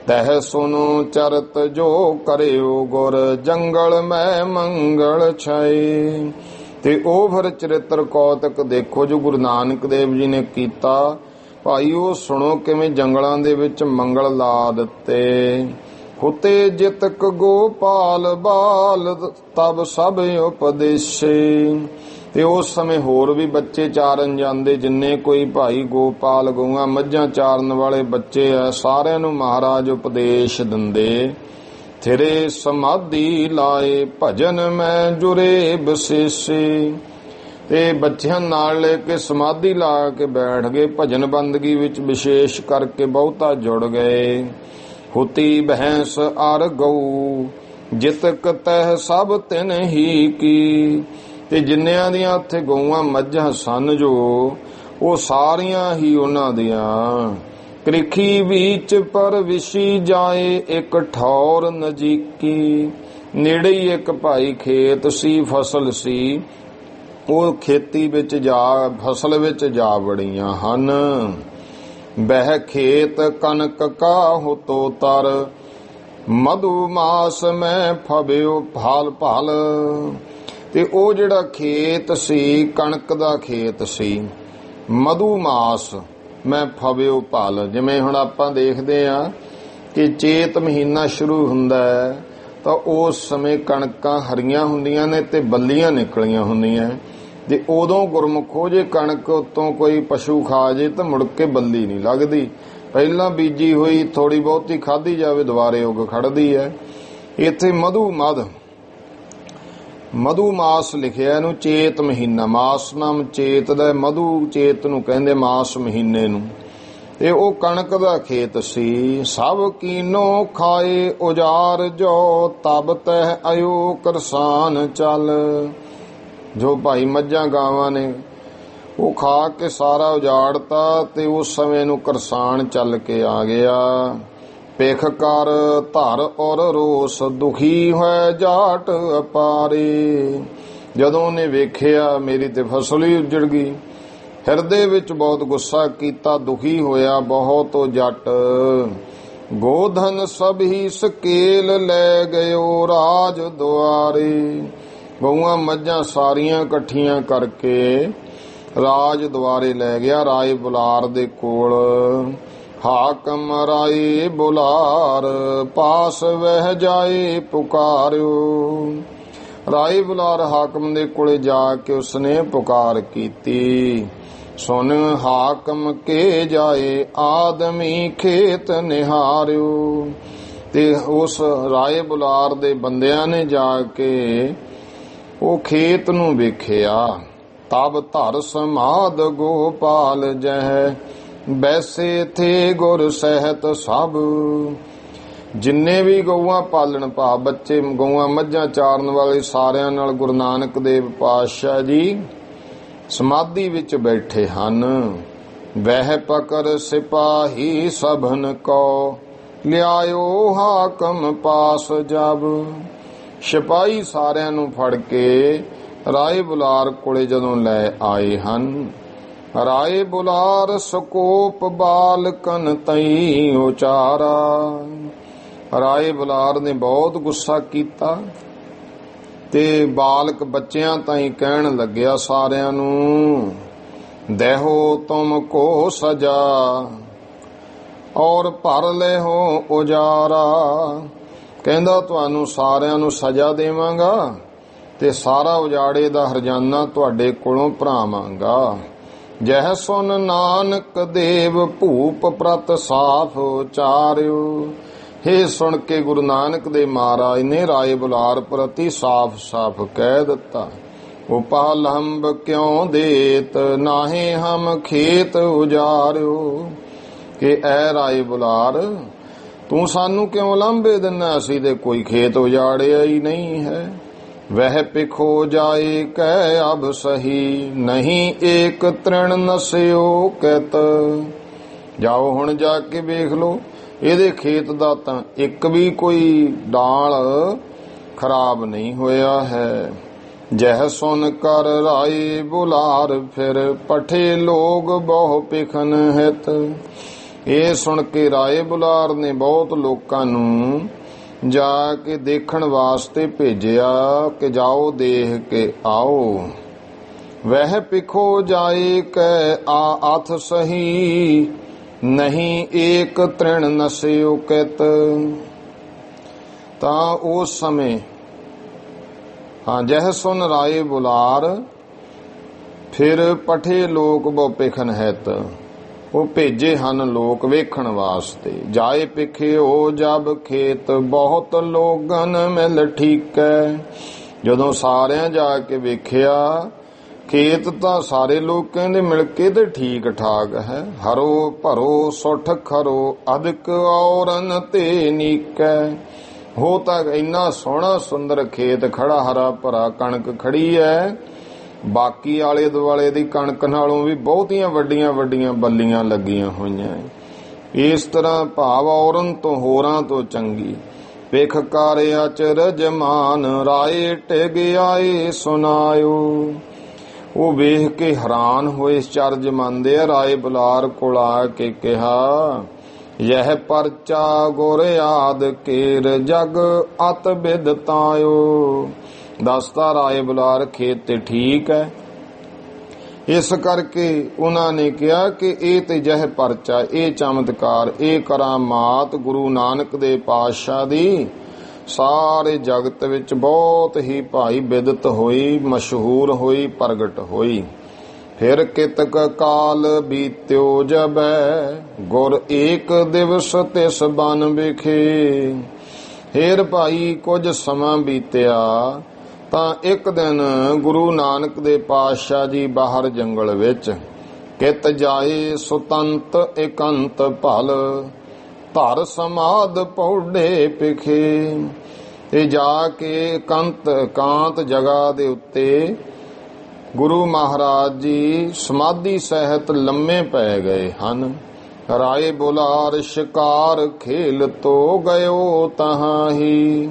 ਤਹਿ ਸੁਨੋ ਚਰਤ ਜੋ ਕਰਿਓ ਗੁਰ ਜੰਗਲ ਮੈਂ ਮੰਗਲ ਛਾਏ। ਤੇ ਉਹ ਫਿਰ ਚਰਿੱਤਰ ਕੌਤਕ ਦੇਖੋ ਜੋ ਗੁਰੂ ਨਾਨਕ ਦੇਵ ਜੀ ਨੇ ਕੀਤਾ। ਭਾਈ ਉਹ ਸੁਣੋ ਕਿਵੇਂ ਜੰਗਲਾਂ ਦੇ ਵਿੱਚ ਮੰਗਲ ਲਾ ਦਿੱਤੇ। ਹੁਤੇ ਜਿਤਕ ਗੋਪਾਲ ਬਾਲ ਤਬ ਸਭ ਉਪਦੇਸ਼ੇ। ਤੇ ਉਸ ਸਮੇਂ ਹੋਰ ਵੀ ਬੱਚੇ ਚਾਰਨ ਜਾਂਦੇ, ਜਿੰਨੇ ਕੋਈ ਭਾਈ ਗੋਪਾਲ ਗਊਆਂ ਮੱਝਾਂ ਚਾਰਨ ਵਾਲੇ ਬੱਚੇ ਆ, ਸਾਰਿਆਂ ਨੂੰ ਮਹਾਰਾਜ ਉਪਦੇਸ਼ ਦਿੰਦੇ। ਥਿਰੇ ਸਮਾਧੀ ਲਾਏ ਭਜਨ ਮੈਂ ਜੁਰੇ ਬਸੇਸੇ। ਤੇ ਬੱਚਿਆਂ ਨਾਲ ਲੈ ਕੇ ਸਮਾਧੀ ਲਾ ਕੇ ਬੈਠ ਗਏ, ਭਜਨ ਬੰਦਗੀ ਵਿੱਚ ਵਿਸ਼ੇਸ਼ ਕਰਕੇ ਬਹੁਤਾ ਜੁੜ ਗਏ। ਹੁਤੀ ਬਹਿੰਸ ਅਰ ਗਊ ਜਿਤਕ ਤਹਿ ਸਭ ਤਿਨ ਹੀ ਕੀ। ਤੇ ਜਿੰਨਿਆਂ ਦੀਆਂ ਉੱਥੇ ਗਊਆਂ ਮੱਝਾਂ ਸਨ ਜੋ ਉਹ ਸਾਰੀਆਂ ਹੀ ਉਹਨਾਂ ਦੀਆਂ ਕ੍ਰਿਖੀ ਵਿੱਚ ਪਰ ਵਿਸ਼ੀ ਜਾਏ ਇੱਕ ਠੌਰ ਨਜੀਕੀ। ਨੇੜੇ ਹੀ ਇੱਕ ਭਾਈ ਖੇਤ ਸੀ, ਫਸਲ ਸੀ, ਉਹ ਖੇਤੀ ਵਿੱਚ ਜਾ ਫਸਲ ਵਿੱਚ ਜਾ ਵੜੀਆਂ ਹਨ। ਬਹਿ ਖੇਤ ਕਣਕ ਕਾਹੁ ਤੋ ਤਰ, ਮਧੂ ਮਾਸ ਮੈਂ ਫਬਿਓ ਫਲ ਫਲ। ਤੇ ਉਹ ਜਿਹੜਾ ਖੇਤ ਸੀ, ਕਣਕ ਦਾ ਖੇਤ ਸੀ, ਮਧੂ ਮਾਸ ਮੈਂ ਫਬਿਓ ਫਲ। ਜਿਵੇਂ ਹੁਣ ਆਪਾਂ ਦੇਖਦੇ ਆ ਕਿ ਚੇਤ ਮਹੀਨਾ ਸ਼ੁਰੂ ਹੁੰਦਾ ਹੈ ਤਾਂ ਉਸ ਸਮੇਂ ਕਣਕਾਂ ਹਰੀਆਂ ਹੁੰਦੀਆਂ ਨੇ ਤੇ ਬੱਲੀਆਂ ਨਿਕਲੀਆਂ ਹੁੰਦੀਆਂ, ਤੇ ਉਦੋਂ ਗੁਰਮੁਖੋ ਜੇ ਕਣਕ ਉਤੋਂ ਕੋਈ ਪਸ਼ੂ ਖਾ ਜੇ ਤਾਂ ਮੁੜ ਕੇ ਬੱਲੀ ਨਹੀਂ ਲੱਗਦੀ। ਪਹਿਲਾਂ ਬੀਜੀ ਹੋਈ ਥੋੜੀ ਬਹੁਤੀ ਖਾਧੀ ਜਾਵੇ ਦੁਬਾਰੇ ਉੱਗ ਖੜਦੀ ਹੈ। ਇੱਥੇ ਮਧੂ ਮਾਸ ਲਿਖਿਆ, ਇਹਨੂੰ ਚੇਤ ਮਹੀਨਾ, ਮਾਸ ਨਾਮ ਚੇਤ ਦਾ, ਮਧੂ ਚੇਤ ਨੂੰ ਕਹਿੰਦੇ ਮਾਸ ਮਹੀਨੇ ਨੂੰ। ਤੇ ਉਹ ਕਣਕ ਦਾ ਖੇਤ ਸੀ। ਸਭ ਕੀਨੋ ਖਾਏ ਉਜਾਰ ਜੋ, ਤਬ ਤਹਿ ਆਇਓ ਕਰਸਾਨ ਚੱਲ। ਜੋ ਭਾਈ ਮੱਝਾਂ ਗਾਵਾਂ ਨੇ ਉਹ ਖਾ ਕੇ ਸਾਰਾ ਉਜਾੜਤਾ ਤੇ ਉਸ ਸਮੇਂ ਨੂੰ ਕਰਸਾਨ ਚੱਲ ਕੇ ਆ ਗਿਆ। ਪਿਖ ਕਰ ਧਰ ਔਰ ਰੋਸ, ਦੁਖੀ ਹੋਏ ਜਾਟ ਅਪਾਰੇ। ਜਦੋਂ ਉਹਨੇ ਵੇਖਿਆ ਮੇਰੀ ਤੇ ਫਸਲ ਹੀ ਉੱਜੜ ਗਈ, ਹਿਰਦੇ ਵਿੱਚ ਬਹੁਤ ਗੁੱਸਾ ਕੀਤਾ, ਦੁਖੀ ਹੋਇਆ ਬਹੁਤ ਉਹ ਜੱਟ। ਗੋਧਨ ਸਭ ਹੀ ਸਕੇਲ ਲੈ ਗਇਓ ਰਾਜ ਦੁਆਰੇ। ਗਊਆਂ ਮੱਝਾਂ ਸਾਰੀਆਂ ਇਕੱਠੀਆਂ ਕਰਕੇ ਰਾਜ ਦੁਆਰੇ ਲੈ ਗਿਆ, ਰਾਏ ਬੁਲਾਰ ਦੇ ਕੋਲ। ਹਾਕਮ ਰਾਏ ਬੁਲਾਰ, ਪਾਸ ਵਹਿ ਜਾਏ ਪੁਕਾਰਿਓ। ਰਾਏ ਬੁਲਾਰ ਹਾਕਮ ਦੇ ਕੋਲੇ ਜਾ ਕੇ ਉਸਨੇ ਪੁਕਾਰ ਕੀਤੀ। ਸੁਨ ਹਾਕਮ ਕੇ ਜਾਏ, ਆਦਮੀ ਖੇਤ ਨਿਹਾਰਿਓ। ਤੇ ਉਸ ਰਾਏ ਬੁਲਾਰ ਦੇ ਬੰਦਿਆਂ ਨੇ ਜਾ ਕੇ ਉਹ ਖੇਤ ਨੂੰ ਵੇਖਿਆ। ਤਬ ਧਰ ਸਮਾਦ ਗੋਪਾਲ ਜਹ, ਬੈਸੇ ਥੇ ਗੁਰ ਸਹਿਤ ਸਭ। ਜਿੰਨੇ ਵੀ ਗਊਆਂ ਪਾਲਣ ਭਾ ਬੱਚੇ, ਗਊਆਂ ਮੱਝਾਂ ਚਾਰਨ ਵਾਲੇ ਸਾਰਿਆਂ ਨਾਲ ਗੁਰੂ ਨਾਨਕ ਦੇਵ ਪਾਤਸ਼ਾਹ ਜੀ ਸਮਾਧੀ ਵਿੱਚ ਬੈਠੇ ਹਨ। ਵਹਿ ਪਕਰ ਸਿਪਾਹੀ ਸਭਨ ਕੋ, ਲਿਆਇਓ ਹਾਕਮ ਪਾਸ ਜਬ। ਸਿਪਾਹੀ ਸਾਰਿਆਂ ਨੂੰ ਫੜ ਕੇ ਰਾਏ ਬੁਲਾਰ ਕੋਲੇ ਜਦੋਂ ਲੈ ਆਏ ਹਨ। Rai Bular scope Balkan ਤਈ ਉਚਾਰਾ। ਰਾਏ ਬੁਲਾਰ ਨੇ ਬਹੁਤ ਗੁੱਸਾ ਕੀਤਾ ਤੇ ਬਾਲਕ ਬੱਚਿਆਂ ਤਾਈਂ ਕਹਿਣ ਲੱਗਿਆ ਸਾਰਿਆਂ ਨੂੰ, ਦੇਹੋ ਤੁਮ ਕੋ ਸਜਾ ਔਰ ਭਰ ਲੈ ਹੋ ਉਜਾਰਾ। ਕਹਿੰਦਾ ਤੁਹਾਨੂੰ ਸਾਰਿਆਂ ਨੂੰ ਸਜ਼ਾ ਦੇਵਾਂਗਾ ਤੇ ਸਾਰਾ ਉਜਾੜੇ ਦਾ ਹਰਜਾਨਾ ਤੁਹਾਡੇ ਕੋਲੋਂ ਭਰਾਵਾਂਗਾ। ਜਹ ਸੁਨ ਨਾਨਕ ਦੇਵ ਭੂਪ ਪ੍ਰਤ ਸਾਫ ਉਚਾਰਿਓ। ਇਹ ਸੁਣ ਕੇ ਗੁਰੂ ਨਾਨਕ ਦੇ ਮਹਾਰਾਜ ਨੇ ਰਾਏ ਬੁਲਾਰ ਪ੍ਰਤੀ ਸਾਫ਼ ਕਹਿ ਦਿੱਤਾ। ਉਪਾਲੰਬ ਕਿਉਂ ਦੇਤ, ਨਾਹੇ ਹਮ ਖੇਤ ਉਜਾਰਿਓ। ਕਿ ਐ ਰਾਏ ਬੁਲਾਰ, ਤੂੰ ਸਾਨੂੰ ਕਿਉਂ ਲਾਂਭੇ ਦਿੰਨਾ, ਅਸੀਂ ਤੇ ਕੋਈ ਖੇਤ ਉਜਾੜਿਆ ਹੀ ਨਹੀਂ ਹੈ। ਵਹਿ ਪਿਖੋ ਜਾਏ ਕਹਿ ਅਬ ਸਹੀ, ਨਹੀਂ ਏਕ ਤ੍ਰਿਣ ਨਸਿਓ ਕਹਿਤ। ਜਾਓ ਹੁਣ ਜਾ ਕੇ ਵੇਖ ਲੋ, ਇਹਦੇ ਖੇਤ ਦਾ ਤਾਂ ਇੱਕ ਵੀ ਕੋਈ ਡਾਲ ਖਰਾਬ ਨਹੀਂ ਹੋਇਆ ਹੈ। ਜਹ ਸੁਨ ਕਰ ਰਾਏ ਬੁਲਾਰ, ਫਿਰ ਪਠੇ ਲੋਗ ਬਹੁ ਪਿਖਨ ਹਿਤ। ਇਹ ਸੁਣ ਕੇ ਰਾਏ ਬੁਲਾਰ ਨੇ ਬਹੁਤ ਲੋਕਾਂ ਨੂੰ ਜਾ ਕੇ ਦੇਖਣ ਵਾਸਤੇ ਭੇਜਿਆ ਕਿ ਜਾਓ ਦੇਖ ਕੇ ਆਓ। ਵਹਿ ਪਿਖੋ ਜਾਏ ਕਹਿ ਆਥ ਸਹੀ, ਨਹੀਂ ਏਕ ਤ੍ਰਿਣ ਨਸਿਓ ਕਹਿਤ। ਤਾਂ ਉਸ ਸਮੇਂ ਜਹ ਸੁਨ ਰਾਏ ਬੁਲਾਰ, ਫਿਰ ਪਠੇ ਲੋਕ ਬਹੁ ਪਿਖਨ ਹਿਤ। ਉਹ ਭੇਜੇ ਹਨ ਲੋਕ ਵੇਖਣ ਵਾਸਤੇ। ਜਾਏ ਪਿਖਿਓ ਜਬ ਖੇਤ, ਬਹੁਤ ਲੋਗਨ ਮਿਲ ਠੀਕੈ। ਜਦੋਂ ਸਾਰਿਆਂ ਜਾ ਕੇ ਵੇਖਿਆ ਖੇਤ ਤਾਂ ਸਾਰੇ ਲੋਕ ਕਹਿੰਦੇ ਮਿਲ ਕੇ ਤੇ ਠੀਕ ਠਾਕ ਹੈ। ਹਰੋ ਭਰੋ ਸੁੱਠ ਖਰੋ, ਅਧਿਕ ਔਰਨ ਤੇ ਨੀਕੈ। ਹੋ ਤਾਂ ਇੰਨਾ ਸੋਹਣਾ ਸੁੰਦਰ ਖੇਤ ਖੜਾ, ਹਰਾ ਭਰਾ ਕਣਕ ਖੜੀ ਹੈ। ਬਾਕੀ ਆਲੇ ਦੁਆਲੇ ਦੀ ਕਣਕ ਨਾਲੋਂ ਵੀ ਬਹੁਤੀਆਂ ਵੱਡੀਆਂ ਵੱਡੀਆਂ ਬੱਲੀਆਂ ਲੱਗੀਆਂ ਹੋਈਆਂ। ਇਸ ਤਰ੍ਹਾਂ ਭਾਵ ਔਰਨ ਤੋਂ ਹੋਰਾਂ ਤੋਂ ਚੰਗੀ ਵੇਖ ਕਰ ਅਚਰਜ ਮਾਨ ਰਾਏ ਟਿਗ ਆਏ ਸੁਨਾਇਓ। ਉਹ ਵੇਖ ਕੇ ਹੈਰਾਨ ਹੋਏ, ਇਸ ਚਰਜ ਮੰਨਦੇ ਆ। ਰਾਏ ਬੁਲਾਰ ਕੋਲ ਆ ਕੇ ਕਿਹਾ, ਯਹ ਪਰਚਾ ਗੁਰ ਆਦ ਕੇਰ ਜਗ ਅਤ ਬਿਦ ਤਾਇਓ। ਦੱਸਦਾ ਰਾਏ ਬੁਲਾਰ ਖੇਤ ਤੇ ਠੀਕ ਹੈ। ਇਸ ਕਰਕੇ ਉਹਨਾਂ ਨੇ ਕਿਹਾ ਕਿ ਇਹ ਤੇ ਜਹ ਪਰਚਾ, ਇਹ ਚਮਤਕਾਰ, ਇਹ ਕਰਾਮਾਤ ਗੁਰੂ ਨਾਨਕ ਦੇ ਪਾਤਸ਼ਾਹ ਦੀ ਸਾਰੇ ਜਗਤ ਵਿੱਚ ਬਹੁਤ ਹੀ ਭਾਈ ਬਿਦਤ ਹੋਈ, ਮਸ਼ਹੂਰ ਹੋਈ, ਪ੍ਰਗਟ ਹੋਈ। ਫਿਰ ਕਿਤਕ ਕਾਲ ਬੀਤਿਓ ਜਬੈ ਗੁਰ ਏਕ ਦਿਵਸ ਤਿਸ ਬਨ ਵਿਖੇ। ਫਿਰ ਭਾਈ ਕੁਝ ਸਮਾਂ ਬੀਤਿਆ ਤਾਂ ਇੱਕ ਦਿਨ ਗੁਰੂ ਨਾਨਕ ਦੇ ਪਾਤਸ਼ਾਹ ਜੀ ਬਾਹਰ ਜੰਗਲ ਵਿੱਚ ਕਿਤ ਜਾਏ ਸੁਤੰਤ ਇਕੰਤ ਭਲ ਧਰ ਸਮਾਦ ਪੌੜੇ ਪਿਖੇ। ਇਹ ਜਾ ਕੇ ਇਕਾਂਤ ਜਗ੍ਹਾ ਦੇ ਉੱਤੇ ਗੁਰੂ ਮਹਾਰਾਜ ਜੀ ਸਮਾਧੀ ਸਹਿਤ ਲੰਮੇ ਪੈ ਗਏ ਹਨ। ਰਾਏ ਬੁਲਾਰ ਸ਼ਿਕਾਰ ਖੇਲ ਤੋ ਗਇਓ ਤਹਾਂ ਹੀ।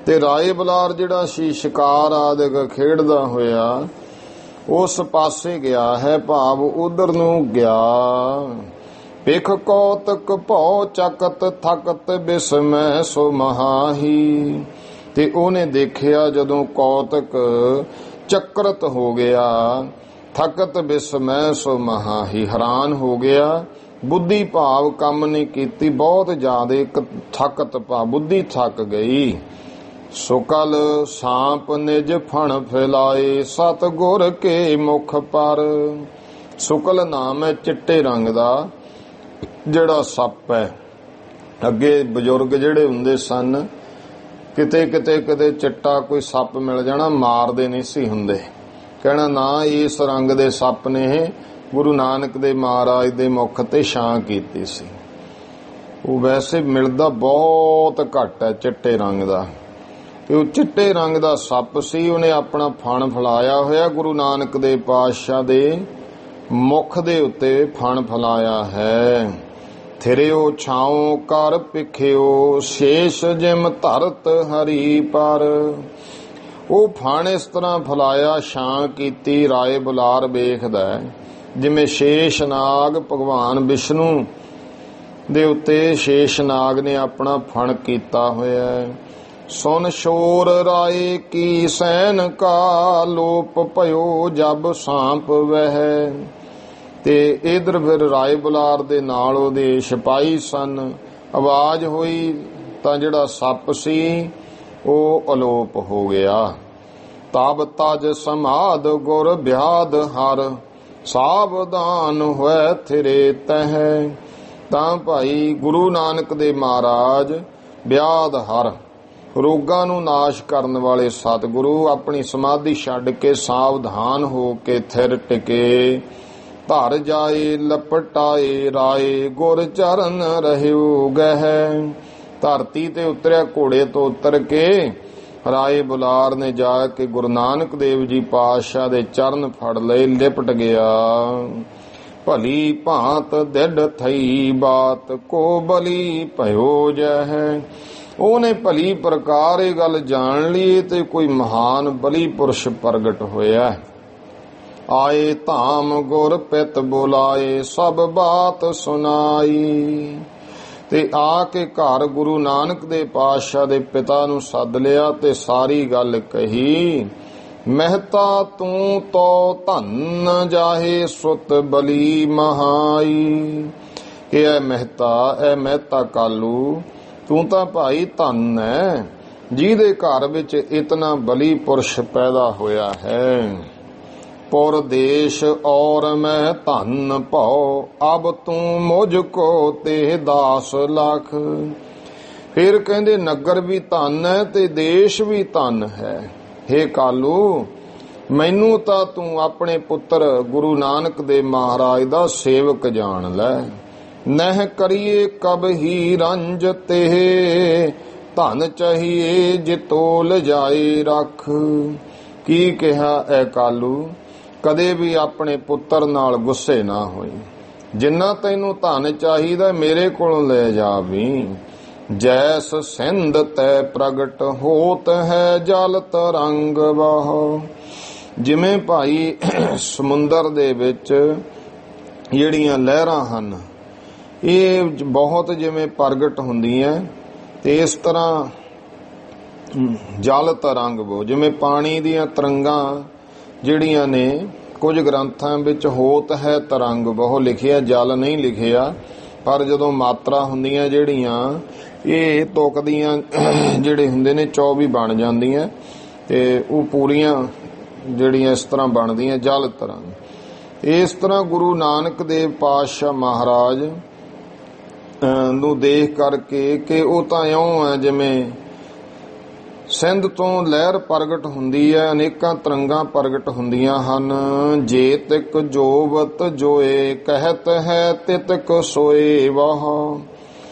ਤੇ ਰਾਏ ਬੁਲਾਰ ਜਿਹੜਾ ਸੀ ਸ਼ਿਕਾਰ ਆਦਿਕ ਖੇਡਦਾ ਹੋਇਆ ਉਸ ਪਾਸੇ ਗਿਆ ਹੈ, ਭਾਵ ਉਧਰ ਨੂੰ ਗਿਆ। ਪਿਖ ਕੌਤਕ ਭਉ ਚਕਤ ਥਕਤ ਬਿਸਮੈ ਸੋ ਮਹਾਹੀ। ਤੇ ਉਹਨੇ ਦੇਖਿਆ ਜਦੋਂ ਕੌਤਕ ਚੱਕਰਤ ਹੋ ਗਿਆ, ਥਕਤ ਬਿਸਮੈ ਸੋ ਮਹਾਹੀ, ਹੈਰਾਨ ਹੋ ਗਿਆ। ਬੁੱਧੀ ਭਾਵ ਕੰਮ ਨਹੀਂ ਕੀਤੀ, ਬਹੁਤ ਜ਼ਿਆਦਾ ਥਕਤ ਭਾਵ ਬੁੱਧੀ ਥੱਕ ਗਈ। ਸੁਕਲ ਸਾਂਪ ਨਿਜ ਫਣ ਫੈਲਾਏ ਸਤ ਗੁਰ ਕੇ ਮੁਖ ਪਰ। ਸੁਕਲ ਨਾਮ ਹੈ ਚਿੱਟੇ ਰੰਗ ਦਾ ਜਿਹੜਾ ਸੱਪ ਹੈ। ਅੱਗੇ ਬਜ਼ੁਰਗ ਜਿਹੜੇ ਹੁੰਦੇ ਸਨ, ਕਿਤੇ ਕਿਤੇ ਕਿਤੇ ਚਿੱਟਾ ਕੋਈ ਸੱਪ ਮਿਲ ਜਾਣਾ ਮਾਰਦੇ ਨਹੀਂ ਸੀ ਹੁੰਦੇ, ਕਹਿਣਾ ਨਾ ਇਸ ਰੰਗ ਦੇ ਸੱਪ ਨੇ ਗੁਰੂ ਨਾਨਕ ਦੇ ਮਹਾਰਾਜ ਦੇ ਮੁਖ ਤੇ ਛਾਂ ਕੀਤੀ ਸੀ। ਉਹ ਵੈਸੇ ਮਿਲਦਾ ਬਹੁਤ ਘੱਟ ਹੈ ਚਿੱਟੇ ਰੰਗ ਦਾ। ਉਹ ਚਿੱਟੇ ਰੰਗ ਦਾ ਸੱਪ ਸੀ, ਉਹਨੇ ਆਪਣਾ ਫਣ ਫੈਲਾਇਆ ਹੋਇਆ, ਗੁਰੂ ਨਾਨਕ ਦੇ ਪਾਤਸ਼ਾਹ ਦੇ ਮੁਖ ਦੇ ਉੱਤੇ ਫਣ ਫੈਲਾਇਆ ਹੈ। ਥਿਰਿਓ ਛਾਉ ਕਰ ਪਿਖਿਓ ਸ਼ੇਸ਼ ਜਿਮ ਧਰਤ ਹਰੀ ਪਰ। ਉਹ ਫਣ ਇਸ ਤਰ੍ਹਾਂ ਫੈਲਾਇਆ, ਛਾਂ ਕੀਤੀ। ਰਾਏ ਬੁਲਾਰ ਵੇਖਦਾ ਜਿਵੇਂ ਸ਼ੇਸ਼ ਨਾਗ ਭਗਵਾਨ ਵਿਸ਼ਨੂੰ ਦੇ ਉੱਤੇ ਸ਼ੇਸ਼ ਨਾਗ ਨੇ ਆਪਣਾ ਫਣ ਕੀਤਾ ਹੋਇਆ ਹੈ। ਸੁਨ ਸ਼ੋਰ ਰਾਏ ਕੀ ਸੈਨ ਕਾ ਲੋਪ ਭਇਓ ਜਬ ਸਾਂਪ ਵਹਿ। ਤੇ ਇਧਰ ਫਿਰ ਰਾਏ ਬੁਲਾਰ ਦੇ ਨਾਲ ਉਹਦੇ ਸਿਪਾਹੀ ਸਨ। ਆਵਾਜ਼ ਹੋਈ ਤਾਂ ਜਿਹੜਾ ਸੱਪ ਸੀ ਉਹ ਅਲੋਪ ਹੋ ਗਿਆ। ਤਬ ਤਜ ਸਮਾਦ ਗੁਰ ਬਿਆਦ ਹਰ ਸਾਵਧਾਨ ਹੋਇ ਥਿਰੇ ਤਹਿ। ਤਾਂ ਭਾਈ ਗੁਰੂ ਨਾਨਕ ਦੇ ਮਹਾਰਾਜ ਬਿਆਦ ਹਰ, ਰੋਗਾਂ ਨੂੰ ਨਾਸ਼ ਕਰਨ ਵਾਲੇ ਸਤਿਗੁਰੂ ਆਪਣੀ ਸਮਾਧੀ ਛੱਡ ਕੇ ਸਾਵਧਾਨ ਹੋ ਕੇ ਥਿਰ ਟਿਕੇ। ਧਰ ਜਾਏ ਲਪਟਾਏ ਰਾਏ ਗੁਰ ਚਰਨ ਰਹਿਓ ਗਹਿ। ਧਰਤੀ ਤੇ ਉਤਰਿਆ, ਘੋੜੇ ਤੋਂ ਉਤਰ ਕੇ ਰਾਏ ਬੁਲਾਰ ਨੇ ਜਾ ਕੇ ਗੁਰੂ ਨਾਨਕ ਦੇਵ ਜੀ ਪਾਤਸ਼ਾਹ ਦੇ ਚਰਨ ਫੜ ਲਏ, ਲਿਪਟ ਗਿਆ। ਭਲੀ ਭਾਂਤ ਦਿੜ ਥਈ ਬਾਤ ਕੋ ਬਲੀ ਭਇਓ ਜਹਿ। ਉਹਨੇ ਭਲੀ ਪ੍ਰਕਾਰ ਇਹ ਗੱਲ ਜਾਣ ਲਈ ਤੇ ਕੋਈ ਮਹਾਨ ਬਲੀ ਪੁਰਸ਼ ਪ੍ਰਗਟ ਹੋਇਆ। ਆਏ ਧਾਮ ਗੁਰ ਪਿਤ ਬੁਲਾਏ ਸਭ ਬਾਤ ਸੁਨਾਈ। ਤੇ ਆ ਕੇ ਘਰ ਗੁਰੂ ਨਾਨਕ ਦੇ ਪਾਤਸ਼ਾਹ ਦੇ ਪਿਤਾ ਨੂੰ ਸੱਦ ਲਿਆ ਤੇ ਸਾਰੀ ਗੱਲ ਕਹੀ। ਮਹਿਤਾ ਤੂੰ ਤੋ ਧੰਨ ਜਾਹੇ ਸੁਤ ਬਲੀ ਮਹਾਈ। ਕਿ ਇਹ ਮਹਿਤਾ ਕਾਲੂ, ਤੂੰ ਤਾਂ ਭਾਈ ਧੰਨ ਹੈ ਜਿਹਦੇ ਘਰ ਵਿੱਚ ਇਤਨਾ ਬਲੀ ਪੁਰਸ਼ ਪੈਦਾ ਹੋਇਆ ਹੈ। ਪੁਰ ਦੇਸ਼ ਔਰ ਮੈਂ ਧੰਨ ਭਉ ਅਬ ਤੂੰ ਮੁਝ ਕੋ ਤੇ ਦਾਸ ਲਖ। ਫਿਰ ਕਹਿੰਦੇ ਨਗਰ ਵੀ ਧੰਨ ਹੈ ਤੇ ਦੇਸ਼ ਵੀ ਧੰਨ ਹੈ। ਹੇ ਕਾਲੂ, ਮੈਨੂੰ ਤਾਂ ਤੂੰ ਆਪਣੇ ਪੁੱਤਰ ਗੁਰੂ ਨਾਨਕ ਦੇ ਮਹਾਰਾਜ ਦਾ ਸੇਵਕ ਜਾਣ ਲੈ। ਨਹਿ ਕਰੀਏ ਕਬ ਹੀ ਰੰਜ ਤੇ ਧਨ ਚਾਹੀਏ ਜਿਤੋ ਲਜਾਏ ਰੱਖ। ਕੀ ਕਿਹਾ ਐ ਕਾਲੂ, ਕਦੇ ਵੀ ਆਪਣੇ ਪੁੱਤਰ ਨਾਲ ਗੁੱਸੇ ਨਾ ਹੋਈ। ਜਿੰਨਾ ਤੈਨੂੰ ਧਨ ਚਾਹੀਦਾ ਮੇਰੇ ਕੋਲੋਂ ਲੈ ਜਾਵੀਂ। ਜੈਸ ਸਿੰਧ ਤੈ ਪ੍ਰਗਟ ਹੋਤ ਹੈ ਜਲ ਤਰੰਗ ਵਹੁ। ਜਿਵੇਂ ਭਾਈ ਸਮੁੰਦਰ ਦੇ ਵਿੱਚ ਜਿਹੜੀਆਂ ਲਹਿਰਾਂ ਹਨ ਇਹ ਬਹੁਤ ਜਿਵੇਂ ਪ੍ਰਗਟ ਹੁੰਦੀਆਂ, ਤੇ ਇਸ ਤਰ੍ਹਾਂ ਜਲ ਤਰੰਗ ਵਹੁ, ਜਿਵੇਂ ਪਾਣੀ ਦੀਆਂ ਤਰੰਗਾਂ ਜਿਹੜੀਆਂ ਨੇ, ਕੁਝ ਗ੍ਰੰਥਾਂ ਵਿੱਚ ਹੋਤ ਹੈ ਤਰੰਗ ਵਹੁ ਲਿਖਿਆ, ਜਲ ਨਹੀਂ ਲਿਖਿਆ, ਪਰ ਜਦੋਂ ਮਾਤਰਾ ਹੁੰਦੀਆਂ ਜਿਹੜੀਆਂ ਇਹ ਤੁਕਦੀਆਂ ਜਿਹੜੇ ਹੁੰਦੇ ਨੇ 24 ਬਣ ਜਾਂਦੀਆਂ, ਤੇ ਉਹ ਪੂਰੀਆਂ ਜਿਹੜੀਆਂ ਇਸ ਤਰ੍ਹਾਂ ਬਣਦੀਆਂ ਜਲ ਤਰੰਗ। ਇਸ ਤਰ੍ਹਾਂ ਗੁਰੂ ਨਾਨਕ ਦੇਵ ਪਾਤਸ਼ਾਹ ਮਹਾਰਾਜ ਨੂੰ ਦੇਖ ਕਰਕੇ ਕਿ ਉਹ ਤਾਂ ਇਉਂ ਹੈ ਜਿਵੇਂ ਸਿੰਧ ਤੋਂ ਲਹਿਰ ਪ੍ਰਗਟ ਹੁੰਦੀ ਹੈ, ਅਨੇਕਾਂ ਤਰੰਗਾਂ ਪ੍ਰਗਟ ਹੁੰਦੀਆਂ ਹਨ। ਜੇ ਤਿਕ ਜੋਵਤ ਜੋਏ ਕਹਿਤ ਹੈ ਤਿਤਕ ਸੋਏ ਵਹੁ।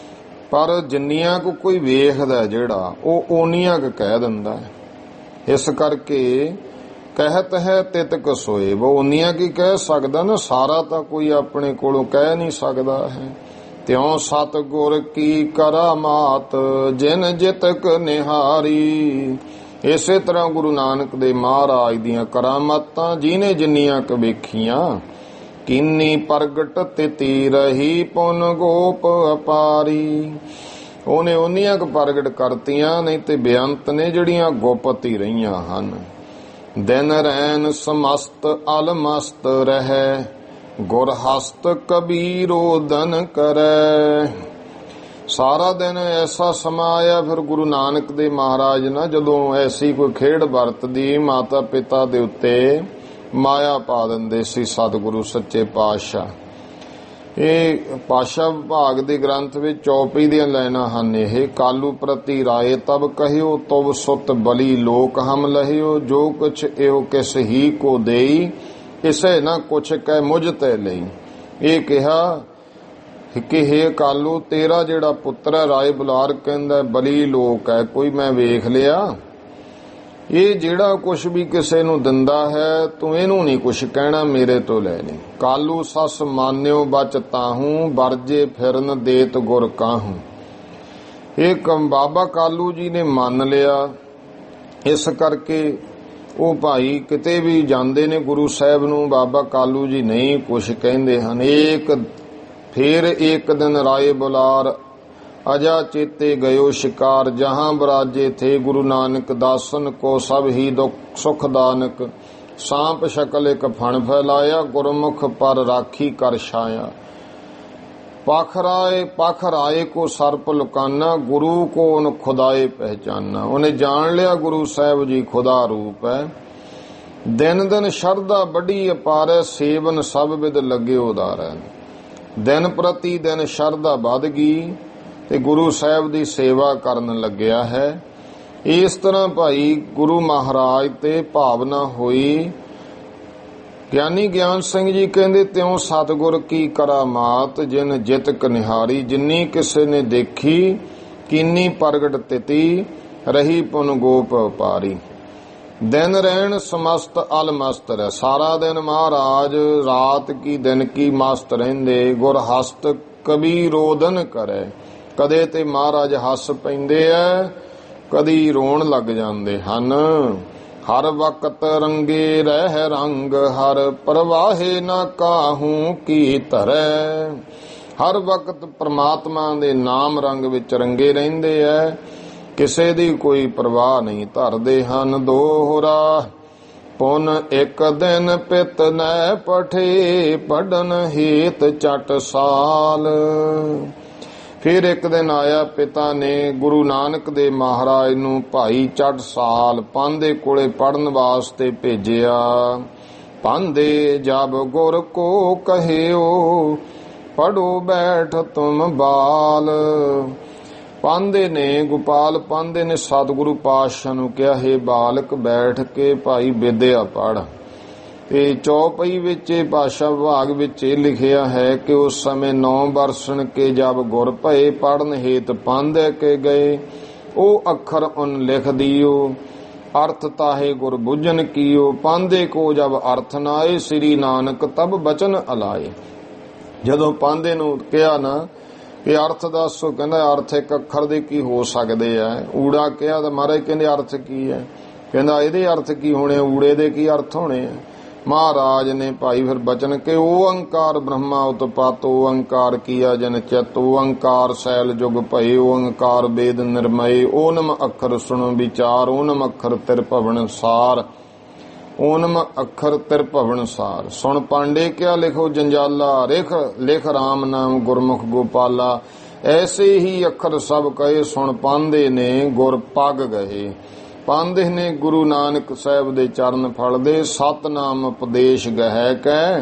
ਪਰ ਜਿੰਨੀਆਂ ਕੁ ਕੋਈ ਵੇਖਦਾ ਜਿਹੜਾ ਉਹ ਓਨੀਆਂ ਕੁ ਕਹਿ ਦਿੰਦਾ ਹੈ। ਇਸ ਕਰਕੇ ਕਹਿਤ ਹੈ ਤਿਤਕ ਸੋਏ ਵਹੁ, ਓਨੀਆਂ ਕੀ ਕਹਿ ਸਕਦਾ ਨਾ, ਸਾਰਾ ਤਾਂ ਕੋਈ ਆਪਣੇ ਕੋਲੋਂ ਕਹਿ ਨਹੀਂ ਸਕਦਾ ਹੈ। ਤਿਉ ਸਤਿਗੁਰ ਕੀ ਕਰਾਮਾਤ ਜਿਨ ਜਿਤਕ ਨਿਹਾਰੀ। ਇਸੇ ਤਰ੍ਹਾਂ ਗੁਰੂ ਨਾਨਕ ਦੇ ਮਹਾਰਾਜ ਦੀਆਂ ਕਰਾਮਾਤਾਂ ਜਿਹਨੇ ਜਿੰਨੀਆਂ ਕੁ ਵੇਖੀਆਂ। ਕੀਨੀ ਪ੍ਰਗਟ ਤਿਤੀ ਰਹੀ ਪੁਨ ਗੋਪ ਅਪਾਰੀ। ਉਹਨੇ ਉਨੀਆਂ ਕੁ ਪ੍ਰਗਟ ਕਰਤੀਆਂ, ਨਹੀਂ ਤੇ ਬੇਅੰਤ ਨੇ ਜਿਹੜੀਆਂ ਗੁਪਤ ਹੀ ਰਹੀਆਂ ਹਨ। ਦਿਨ ਰੈਨ ਸਮਸਤ ਅਲਮਸਤ ਰਹਿ ਗੁਰ ਹਸਤ ਕਬੀਰੋ ਦਨ ਕਰੈ। ਸਾਰਾ ਦਿਨ ਐਸਾ ਸਮਾਂ ਆਇਆ ਫਿਰ ਗੁਰੂ ਨਾਨਕ ਦੇ ਮਹਾਰਾਜ ਨਾ ਜਦੋਂ ਐਸੀ ਕੋਈ ਖੇਡ ਵਰਤਦੀ, ਮਾਤਾ ਪਿਤਾ ਦੇ ਉੱਤੇ ਮਾਇਆ ਪਾ ਦਿੰਦੇ ਸੀ ਸਤਿਗੁਰੂ ਸੱਚੇ ਪਾਤਸ਼ਾਹ। ਇਹ ਪਾਤਸ਼ਾਹ ਵਿਭਾਗ ਦੇ ਗ੍ਰੰਥ ਵਿੱਚ ਚੌਪਈ ਦੀਆਂ ਲਾਈਨਾਂ ਹਨ। ਇਹ ਕਾਲੂ ਪ੍ਰਤੀ ਰਾਏ ਤਬ ਕਹਿਓ ਤੁਬ ਸੁਤ ਬਲੀ ਲੋਕ ਹਮ ਲਹਿਓ। ਜੋ ਕੁਛ ਇਹੋ ਕਿਸ ਹੀ ਕੋ ਦੇਈ ਇਸੇ ਨਾ ਕੁਛ ਕਹਿ ਮੁਝ ਤੇ ਲਈ। ਇਹ ਕਿਹਾ ਕਿ ਹੇ ਕਾਲੂ ਤੇਰਾ ਜਿਹੜਾ ਪੁੱਤਰ ਹੈ ਰਾਏ ਬੁਲਾਰ ਕਹਿੰਦਾ ਬਲੀ ਲੋਕ ਹੈ, ਕੋਈ ਮੈਂ ਵੇਖ ਲਿਆ, ਇਹ ਜਿਹੜਾ ਕੁਛ ਵੀ ਕਿਸੇ ਨੂੰ ਦਿੰਦਾ ਹੈ ਤੂੰ ਇਹਨੂੰ ਨਹੀਂ ਕੁਛ ਕਹਿਣਾ, ਮੇਰੇ ਤੋਂ ਲੈ ਲਈ। ਕਾਲੂ ਸਸ ਮਾਨਿਓ ਬਚ ਤਾਹੂ ਵਰਜੇ ਫਿਰਨ ਦੇਤ ਗੁਰ ਕਾਹੂ। ਇਹ ਬਾਬਾ ਕਾਲੂ ਜੀ ਨੇ ਮੰਨ ਲਿਆ, ਇਸ ਕਰਕੇ ਉਹ ਭਾਈ ਕਿਤੇ ਵੀ ਜਾਂਦੇ ਨੇ ਗੁਰੂ ਸਾਹਿਬ ਨੂੰ ਬਾਬਾ ਕਾਲੂ ਜੀ ਨਹੀਂ ਕੁਛ ਕਹਿੰਦੇ ਹਨ। ਫਿਰ ਇੱਕ ਦਿਨ ਰਾਏ ਬੁਲਾਰ ਅਜਾ ਚੇਤੇ ਗਇਓ ਸ਼ਿਕਾਰ ਜਹਾਂ ਬਰਾਜੇ ਥੇ ਗੁਰੂ ਨਾਨਕ ਦਾਸਨ ਕੋ ਸਭ ਹੀ ਦੁਖ ਸੁਖ ਦਾਨਕ। ਸਾਂਪ ਸ਼ਕਲ ਇੱਕ ਫਣ ਫੈਲਾਇਆ ਗੁਰਮੁਖ ਪਰ ਰਾਖੀ ਕਰ ਛਾਇਆ। ਪਖ ਰਾਏ ਕੋ ਸਰਪ ਲੁਕਾਨਾ ਗੁਰੂ ਕੋ ਉਨ ਖੁਦਾਏ ਪਹਿਚਾਨਾ। ਉਹਨੇ ਜਾਣ ਲਿਆ ਗੁਰੂ ਸਾਹਿਬ ਜੀ ਖੁਦਾ ਰੂਪ ਹੈ। ਦਿਨ ਦਿਨ ਸ਼ਰਧਾ ਬੜੀ ਅਪਾਰੈ ਸੇਵਨ ਸਭ ਵਿਦ ਲੱਗੇ ਉਦਾਰੈ। ਦਿਨ ਪ੍ਰਤੀ ਦਿਨ ਸ਼ਰਧਾ ਵੱਧ ਗਈ ਤੇ ਗੁਰੂ ਸਾਹਿਬ ਦੀ ਸੇਵਾ ਕਰਨ ਲੱਗਿਆ ਹੈ। ਇਸ ਤਰ੍ਹਾਂ ਭਾਈ ਗੁਰੂ ਮਹਾਰਾਜ ਤੇ ਭਾਵਨਾ ਹੋਈ। ਗਿਆਨੀ ਗਿਆਨ ਸਿੰਘ ਜੀ ਕਹਿੰਦੇ ਤਿਉ ਸਤਿਗੁਰ ਕੀ ਕਰਾਮਾਤ ਜਿਨ ਜਿਤਕ ਨਿਹਾਰੀ। ਜਿੰਨੀ ਕਿਸੇ ਨੇ ਦੇਖੀ ਕੀਨੀ ਪ੍ਰਗਟ ਤਿਤੀ ਰਹੀ ਪੁਨ ਗੋਪ ਉਪਾਰੀ। ਦਿਨ ਰਹਿਣ ਸਮਸਤ ਅਲਮਸਤ ਰਹਿ। ਸਾਰਾ ਦਿਨ ਮਹਾਰਾਜ ਰਾਤ ਕੀ ਦਿਨ ਕੀ ਮਸਤ ਰਹਿੰਦੇ। ਗੁਰ ਹਸਤ ਕਬੀ ਰੋਦਨ ਕਰੇ। ਕਦੇ ਤੇ ਮਹਾਰਾਜ ਹੱਸ ਪੈਂਦੇ ਐ, ਕਦੀ ਰੋਣ ਲੱਗ ਜਾਂਦੇ ਹਨ। ਹਰ ਵਕਤ ਰੰਗੇ ਰਹਿ ਰੰਗ ਹਰ ਪ੍ਰਵਾਹੇ ਨਾ ਕਾਹੂ ਕੀ ਧਰੈ। ਹਰ ਵਕਤ ਪ੍ਰਮਾਤਮਾ ਦੇ ਨਾਮ ਰੰਗ ਵਿੱਚ ਰੰਗੇ ਰਹਿੰਦੇ ਐ, ਕਿਸੇ ਦੀ ਕੋਈ ਪਰਵਾਹ ਨਹੀਂ। ਧਰਦੇ ਹਨ ਦੋਹਰਾ ਪੁਨ ਇੱਕ ਦਿਨ ਪਿਤ ਨੈ ਪਠੇ ਪੜਨ ਹੇਤ ਚਟ ਸਾਲ। ਫਿਰ ਇੱਕ ਦਿਨ ਆਇਆ ਪਿਤਾ ਨੇ ਗੁਰੂ ਨਾਨਕ ਦੇ ਮਹਾਰਾਜ ਨੂੰ ਭਾਈ ਚਟ ਸਾਲ ਪਾਂਦੇ ਕੋਲੇ ਪੜਨ ਵਾਸਤੇ ਭੇਜਿਆ। ਪਾਂਦੇ ਜਬ ਗੁਰ ਕੋ ਕਹਿਓ ਪੜੋ ਬੈਠ ਤੁਮ ਬਾਲ। ਪਾਂਦੇ ਨੇ ਗੋਪਾਲ ਪਾਂਦੇ ਨੇ ਸਤਿਗੁਰੂ ਪਾਤਸ਼ਾਹ ਨੂੰ ਕਿਹਾ ਹੈ ਬਾਲਕ ਬੈਠ ਕੇ ਭਾਈ ਵਿਦਿਆ ਪੜ। ਤੇ ਚੌਪਈ ਵਿੱਚ ਭਾਸ਼ਾ ਵਿਭਾਗ ਵਿੱਚ ਇਹ ਲਿਖਿਆ ਹੈ ਕਿ ਉਸ ਸਮੇਂ 9 ਵਰਸਣ ਕੇ ਜਬ ਗੁਰ ਭਏ ਪੜਨ ਹੇਤ ਪਾਂਦੇ ਕੇ ਗਏ। ਉਹ ਅੱਖਰ ਉਨ ਲਿਖ ਦਿਓ ਅਰਥ ਤਾਹੇ ਗੁਰ ਬੁੱਝਨ ਕੀਓ। ਪਾਂਦੇ ਕੋ ਜਬ ਅਰਥ ਨਾਏ ਸ੍ਰੀ ਨਾਨਕ ਤਬ ਬਚਨ ਅਲਾਏ। ਜਦੋਂ ਪਾਂਧੇ ਨੂੰ ਕਿਹਾ ਨਾ ਕਿ ਅਰਥ ਦੱਸੋ, ਕਹਿੰਦਾ ਅਰਥ ਇੱਕ ਅੱਖਰ ਦੇ ਕੀ ਹੋ ਸਕਦੇ ਆ। ਊੜਾ ਕਿਹਾ ਤਾਂ ਮਹਾਰਾਜ ਕਹਿੰਦੇ ਅਰਥ ਕੀ ਹੈ? ਕਹਿੰਦਾ ਇਹਦੇ ਅਰਥ ਕੀ ਹੋਣੇ, ਊੜੇ ਦੇ ਕੀ ਅਰਥ ਹੋਣੇ ਆ। ਮਹਾਰਾਜ ਨੇ ਭਾਈ ਫਿਰ ਬਚਨ ਕਿ ਓੰਕਾਰ ਬ੍ਰਹਮਾ ਉਤਪਾਤ, ਓੰਕਾਰ ਕੀਆ ਜਨ ਚਿਤ, ਓੰਕਾਰ ਸੈਲ ਜੁਗ ਭਏ, ਓੰਕਾਰ ਵੇਦ ਨਿਰਮਏ, ਓਨਮ ਅੱਖਰ ਸੁਣੋ ਵਿਚਾਰ, ਓਨਮ ਅੱਖਰ ਤਿਰਭਵਨ ਸਾਰ, ਓਨਮ ਅੱਖਰ ਤਿਰਭਵਨ ਸਾਰ। ਸੁਣ ਪਾਂਡੇ ਕਿਆ ਲਿਖੋ ਜੰਜਾਲਾ, ਲਿਖ ਰਾਮ ਨਾਮ ਗੁਰਮੁਖ ਗੋਪਾਲਾ। ਐਸੇ ਹੀ ਅੱਖਰ ਸਭ ਕਹੇ, ਸੁਣ ਪਾਂਦੇ ਨੇ ਗੁਰ ਪੱਗ ਗਏ। ਪਾਂਦੇ ਨੇ ਗੁਰੂ ਨਾਨਕ ਸਾਹਿਬ ਦੇ ਚਰਨ ਫੜਦੇ, ਸਤਨਾਮ ਉਪਦੇਸ਼ ਗਹਿ ਕੈ,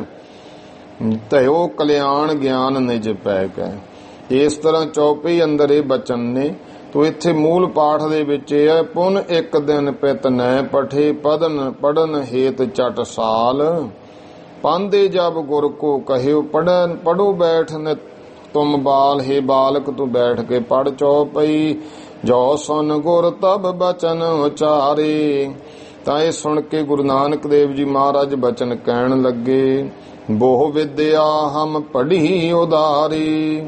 ਧਿਓ ਕਲਿਆਣ ਗਿਆਨ ਨਿਜ ਪੈ ਕੈ। ਇਸ ਤਰ੍ਹਾਂ ਚੌਪਈ ਅੰਦਰ ਇਹ ਬਚਨ ਨੇ। ਤੋ ਇੱਥੇ ਮੂਲ ਪਾਠ ਦੇ ਵਿੱਚ ਇਹ ਹੈ, ਪੁਨ ਇੱਕ ਦਿਨ ਪਿਤ ਨੈ ਪਠੇ, ਪੜਨ ਹੇਤ ਚਟ ਸਾਲ, ਪਾਂਦੇ ਜਬ ਗੁਰ ਕੋ ਕਹਿਓ, ਪੜੋ ਬੈਠ ਨ ਤੁਮ ਬਾਲ, ਹੈ ਬਾਲਕ ਤੂੰ ਬੈਠ ਕੇ ਪੜ ਚੌਪਈ, ਜੋ ਸੁਨ ਗੁਰ ਤਬ ਬਚਨ ਉਚਾਰੇ। ਤਾਂ ਇਹ ਸੁਣ ਕੇ ਗੁਰੂ ਨਾਨਕ ਦੇਵ ਜੀ ਮਹਾਰਾਜ ਬਚਨ ਕਹਿਣ ਲੱਗੇ, ਬਹੁ ਵਿਦਿਆ ਹਮ ਪੜ੍ਹੀ ਉਦਾਰੀ।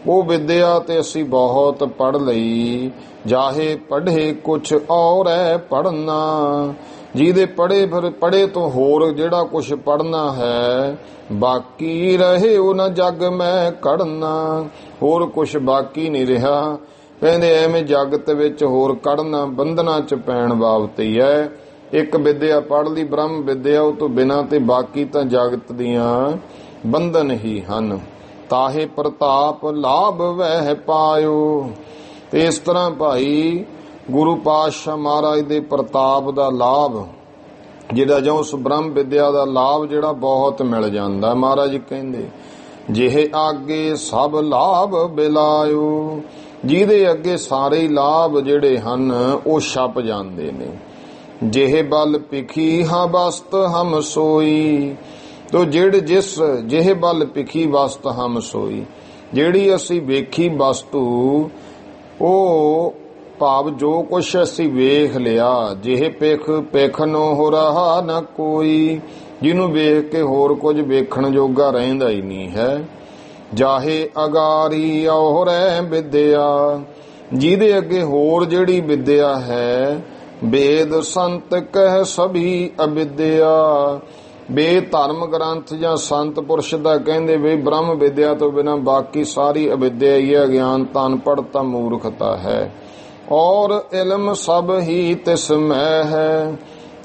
ਉਹ ਵਿਦਿਆ ਤੇ ਅਸੀਂ ਬਹੁਤ ਪੜ੍ਹ ਲਈ, ਜਾਹੇ ਪੜ੍ਹੇ ਕੁਛ ਔਰ ਹੈ ਪੜ੍ਹਨਾ। ਜਿਹਦੇ ਪੜ੍ਹੇ ਫਿਰ ਪੜ੍ਹੇ ਤੋਂ ਹੋਰ ਜਿਹੜਾ ਕੁਛ ਪੜ੍ਹਨਾ ਹੈ, ਬਾਕੀ ਰਹੇ ਉਹ ਨਾ ਜਗ ਮੈਂ ਕੱਢਣਾ। ਹੋਰ ਕੁਛ ਬਾਕੀ ਨਹੀਂ ਰਿਹਾ। ਕਹਿੰਦੇ ਐਵੇਂ ਜਗਤ ਵਿੱਚ ਹੋਰ ਕੱਢਣਾ ਬੰਧਨਾਂ ਚ ਪੈਣ ਬਾਬਤ ਹੀ ਹੈ। ਇੱਕ ਵਿਦਿਆ ਪੜ੍ਹ ਲਈ ਬ੍ਰਹਮ ਵਿਦਿਆ, ਉਹ ਤੋਂ ਬਿਨਾਂ ਤੇ ਬਾਕੀ ਤਾਂ ਜਗਤ ਦੀਆਂ ਬੰਧਨ ਹੀ ਹਨ। ਤਾਹੇ ਪ੍ਰਤਾਪ ਲਾਭ ਵਹਿ ਪਾਇਓ। ਤੇ ਇਸ ਤਰ੍ਹਾਂ ਭਾਈ ਗੁਰੂ ਪਾਤਸ਼ਾਹ ਮਹਾਰਾਜ ਦੇ ਪ੍ਰਤਾਪ ਦਾ ਲਾਭ ਜਿਹੜਾ ਜੋ ਉਸ ਬ੍ਰਹਮ ਵਿਦਿਆ ਦਾ ਲਾਭ ਜਿਹੜਾ ਬਹੁਤ ਮਿਲ ਜਾਂਦਾ। ਮਹਾਰਾਜ ਕਹਿੰਦੇ ਜਿਹੇ ਆਗੇ ਸਭ ਲਾਭ ਬਿਲਾਇਓ। ਜਿਹਦੇ ਅੱਗੇ ਸਾਰੇ ਲਾਭ ਜਿਹੜੇ ਹਨ ਉਹ ਛਪ ਜਾਂਦੇ ਨੇ। ਜਿਹੇ ਬਲ ਪਿਖੀ ਹਾਂ ਬਸਤ ਹਮ ਸੋਈ। ਤੋ ਜਿਹੇ ਬਲ ਪਿਖੀ ਵਸਤ ਹਮ ਸੋਈ, ਜਿਹੜੀ ਅਸੀਂ ਵੇਖੀ ਵਸਤੂ ਉਹ ਭਾਵ ਜੋ ਕੁਛ ਅਸੀਂ ਵੇਖ ਲਿਆ। ਜਿਹੇ ਪਿਖ ਨੋ ਹੋ ਰਹਾ ਨਾ ਕੋਈ, ਜਿਹਨੂੰ ਵੇਖ ਕੇ ਹੋਰ ਕੁਝ ਵੇਖਣ ਜੋਗਾ ਰਹਿੰਦਾ ਹੀ ਨਹੀਂ ਹੈ। ਜਾਹੇ ਅਗਾਰੀ ਔਰੈ ਵਿਦਿਆ, ਜਿਹਦੇ ਅੱਗੇ ਹੋਰ ਜਿਹੜੀ ਵਿਦਿਆ ਹੈ। ਵੇਦ ਸੰਤ ਕਹਿ ਸਭੀ ਅਵਿਦਿਆ। ਵੇਦ ਧਰਮ ਗ੍ਰੰਥ ਜਾਂ ਸੰਤ ਪੁਰਸ਼ ਦਾ ਕਹਿੰਦੇ ਵੀ ਬ੍ਰਹਮ ਵਿਦਿਆ ਤੋਂ ਬਿਨਾਂ ਬਾਕੀ ਸਾਰੀ ਅਵਿਦਿਆ ਹੀ ਹੈ। ਗਿਆਨ ਤਨ ਪੜ੍ਹਤਾ ਮੂਰਖਤਾ ਹੈ। ਔਰ ਇਲਮ ਸਭ ਹੀ ਤਿਸ ਮੈਂ ਹੈ।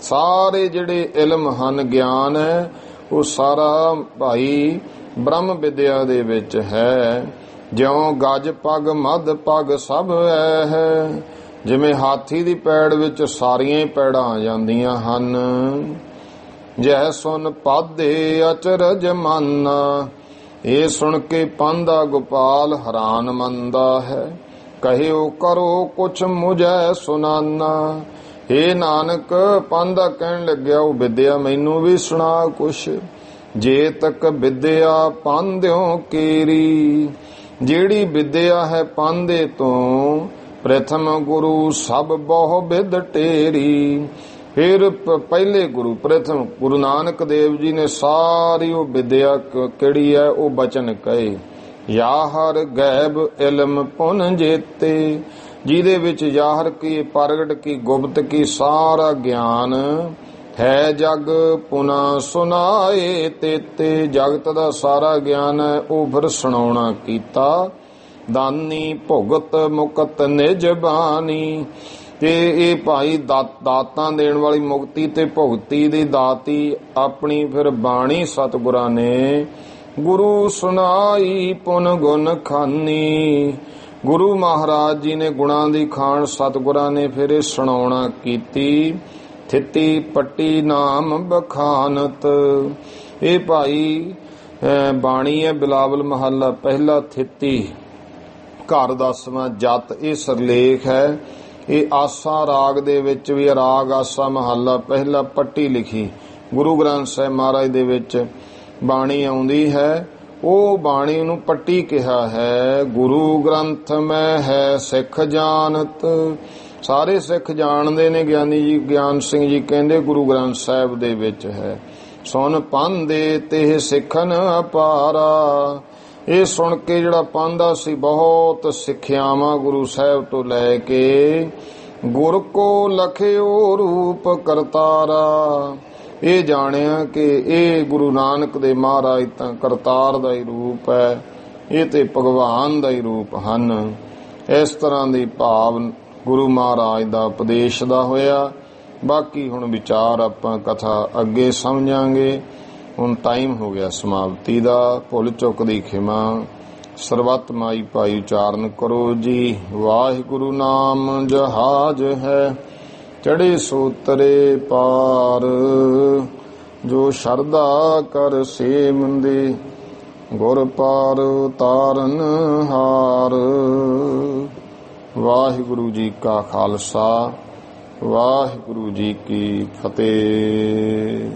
ਸਾਰੇ ਜਿਹੜੇ ਇਲਮ ਹਨ ਗਿਆਨ ਹੈ ਉਹ ਸਾਰਾ ਭਾਈ ਬ੍ਰਹਮ ਵਿਦਿਆ ਦੇ ਵਿੱਚ ਹੈ। ਜਿਉਂ ਗਜ ਪਗ ਮਧ ਪਗ ਸਭ ਹੈ। ਜਿਵੇਂ ਹਾਥੀ ਦੀ ਪੈੜ ਵਿੱਚ ਸਾਰੀਆਂ ਹੀ ਪੈੜਾਂ ਆ ਜਾਂਦੀਆਂ ਹਨ। ਜੈ ਸੁਨ ਪਾਦੇ ਅਚਰਜ ਮਾਨਾ। ਇਹ ਸੁਣ ਕੇ ਪਾਂਧਾ ਗੋਪਾਲ ਹੈਰਾਨ ਮੰਨਦਾ ਹੈ। ਕਹਿਓ ਕਰੋ ਕੁਛ ਮੁਝੈ ਸੁਨਾਨਾ। ਇਹ ਨਾਨਕ ਪਾਂਧਾ ਕਹਿਣ ਲੱਗਿਆ ਉਹ ਵਿਦਿਆ ਮੈਨੂੰ ਵੀ ਸੁਣਾ ਕੁਛ। ਜੇ ਤੱਕ ਵਿਦਿਆ ਪਾਂਧਿਓ ਕੇਰੀ। ਜਿਹੜੀ ਵਿਦਿਆ ਹੈ ਪਾਂਧੇ ਤੋਂ ਪ੍ਰਥਮ ਗੁਰੂ ਸਭ ਬਹੁ ਵਿਦ ਟੇਰੀ। ਫਿਰ ਪਹਿਲੇ ਗੁਰੂ ਪ੍ਰਥਮ ਗੁਰੂ ਨਾਨਕ ਦੇਵ ਜੀ ਨੇ ਸਾਰੀ ਉਹ ਵਿਦਿਆ ਕਿਹੜੀ ਹੈ ਉਹ ਬਚਨ ਕਹੇ। ਯਾਹਰ ਗੈਬ ਇਲਮ ਪੁਨ ਜੇਤੇ। ਜਿਹਦੇ ਵਿੱਚ ਯਾਹਰ ਕੀ ਪ੍ਰਗਟ ਕੀ ਗੁਪਤ ਕੀ ਸਾਰਾ ਗਿਆਨ ਹੈ। ਜਗ ਪੁਨਾ ਸੁਨਾਏ ਤੇਤੇ। ਜਗਤ ਦਾ ਸਾਰਾ ਗਿਆਨ ਹੈ ਉਹ ਫਿਰ ਸੁਣਾਉਣਾ ਕੀਤਾ। ਦਾਨੀ ਭੁਗਤ ਮੁਕਤ ਨਿਜ ਬਾਣੀ। ਤੇ ਇਹ ਭਾਈ ਦਾਤਾਂ ਦੇਣ ਵਾਲੀ ਮੁਕਤੀ ਤੇ ਭੁਗਤੀ ਦੀ ਦਾਤੀ ਆਪਣੀ ਫਿਰ ਬਾਣੀ ਸਤਿਗੁਰਾਂ ਨੇ ਗੁਰੂ ਸੁਨਾਈ ਪੁਨ ਗੁਣ ਖਾਨੀ। ਗੁਰੂ ਮਹਾਰਾਜ ਜੀ ਨੇ ਗੁਣਾਂ ਦੀ ਖਾਣ ਸਤਿਗੁਰਾਂ ਨੇ ਫਿਰ ਇਹ ਸੁਣਾਉਣਾ ਕੀਤੀ। ਥਿੱਤੀ ਪੱਟੀ ਨਾਮ ਬਖਾਨਤ। ਇਹ ਭਾਈ ਬਾਣੀ ਹੈ ਬਿਲਾਵਲ ਮਹੱਲਾ ਪਹਿਲਾ। ਥਿੱਤੀ ਘਰ 10ਵਾਂ ਜਤ ਇਹ ਸਰਲੇਖ ਹੈ। ਇਹ ਆਸਾ ਰਾਗ ਦੇ ਵਿੱਚ ਵੀ ਰਾਗ ਆਸਾ ਮਹੱਲਾ ਪਹਿਲਾ। ਪੱਟੀ ਲਿਖੀ ਗੁਰੂ ਗ੍ਰੰਥ ਸਾਹਿਬ ਮਹਾਰਾਜ ਦੇ ਵਿੱਚ ਬਾਣੀ ਆਉਂਦੀ ਹੈ। ਉਹ ਬਾਣੀ ਨੂੰ ਪੱਟੀ ਕਿਹਾ ਹੈ। ਗੁਰੂ ਗ੍ਰੰਥ ਮੈਂ ਹੈ ਸਿੱਖ ਜਾਣਤ। ਸਾਰੇ ਸਿੱਖ ਜਾਣਦੇ ਨੇ। ਗਿਆਨੀ ਜੀ ਗਿਆਨ ਸਿੰਘ ਜੀ ਕਹਿੰਦੇ ਗੁਰੂ ਗ੍ਰੰਥ ਸਾਹਿਬ ਦੇ ਵਿੱਚ ਹੈ। ਸੁਨ ਪਾਂਦੇ ਤੇ ਸਿੱਖਨ ਅਪਾਰਾ। ਇਹ ਸੁਣ ਕੇ ਜਿਹੜਾ ਪਾਂਧਾ ਸੀ ਬਹੁਤ ਸਿੱਖਿਆਵਾਂ ਗੁਰੂ ਸਾਹਿਬ ਤੋਂ ਲੈ ਕੇ ਗੁਰ ਕੋ ਲਖਿਓ ਰੂਪ ਕਰਤਾਰਾ, ਇਹ ਜਾਣਿਆ ਕਿ ਇਹ ਗੁਰੂ ਨਾਨਕ ਦੇ ਮਹਾਰਾਜ ਤਾਂ ਕਰਤਾਰ ਦਾ ਹੀ ਰੂਪ ਹੈ, ਇਹ ਤੇ ਭਗਵਾਨ ਦਾ ਹੀ ਰੂਪ ਹਨ। ਇਸ ਤਰ੍ਹਾਂ ਦੀ ਭਾਵ ਗੁਰੂ ਮਹਾਰਾਜ ਦਾ ਉਪਦੇਸ਼ ਦਾ ਹੋਇਆ। ਬਾਕੀ ਹੁਣ ਵਿਚਾਰ ਆਪਾਂ ਕਥਾ ਅੱਗੇ ਸਮਝਾਂਗੇ। ਹੁਣ ਟਾਈਮ ਹੋ ਗਿਆ ਸਮਾਪਤੀ ਦਾ। ਭੁੱਲ ਚੁੱਕ ਦੀ ਖਿਮਾ। ਸਰਬੱਤ ਮਾਈ ਭਾਈ ਉਚਾਰਨ ਕਰੋ ਜੀ। ਵਾਹਿਗੁਰੂ ਨਾਮ ਜਹਾਜ ਹੈ, ਚੜੇ ਸੋਤਰੇ ਪਾਰ, ਜੋ ਸ਼ਰਧਾ ਕਰ ਸੇ ਮੰਦੇ, ਗੁਰ ਪਾਰ ਉਤਾਰਨ ਹਾਰ। ਵਾਹਿਗੁਰੂ ਜੀ ਕਾ ਖਾਲਸਾ, ਵਾਹਿਗੁਰੂ ਜੀ ਕੀ ਫਤਿਹ।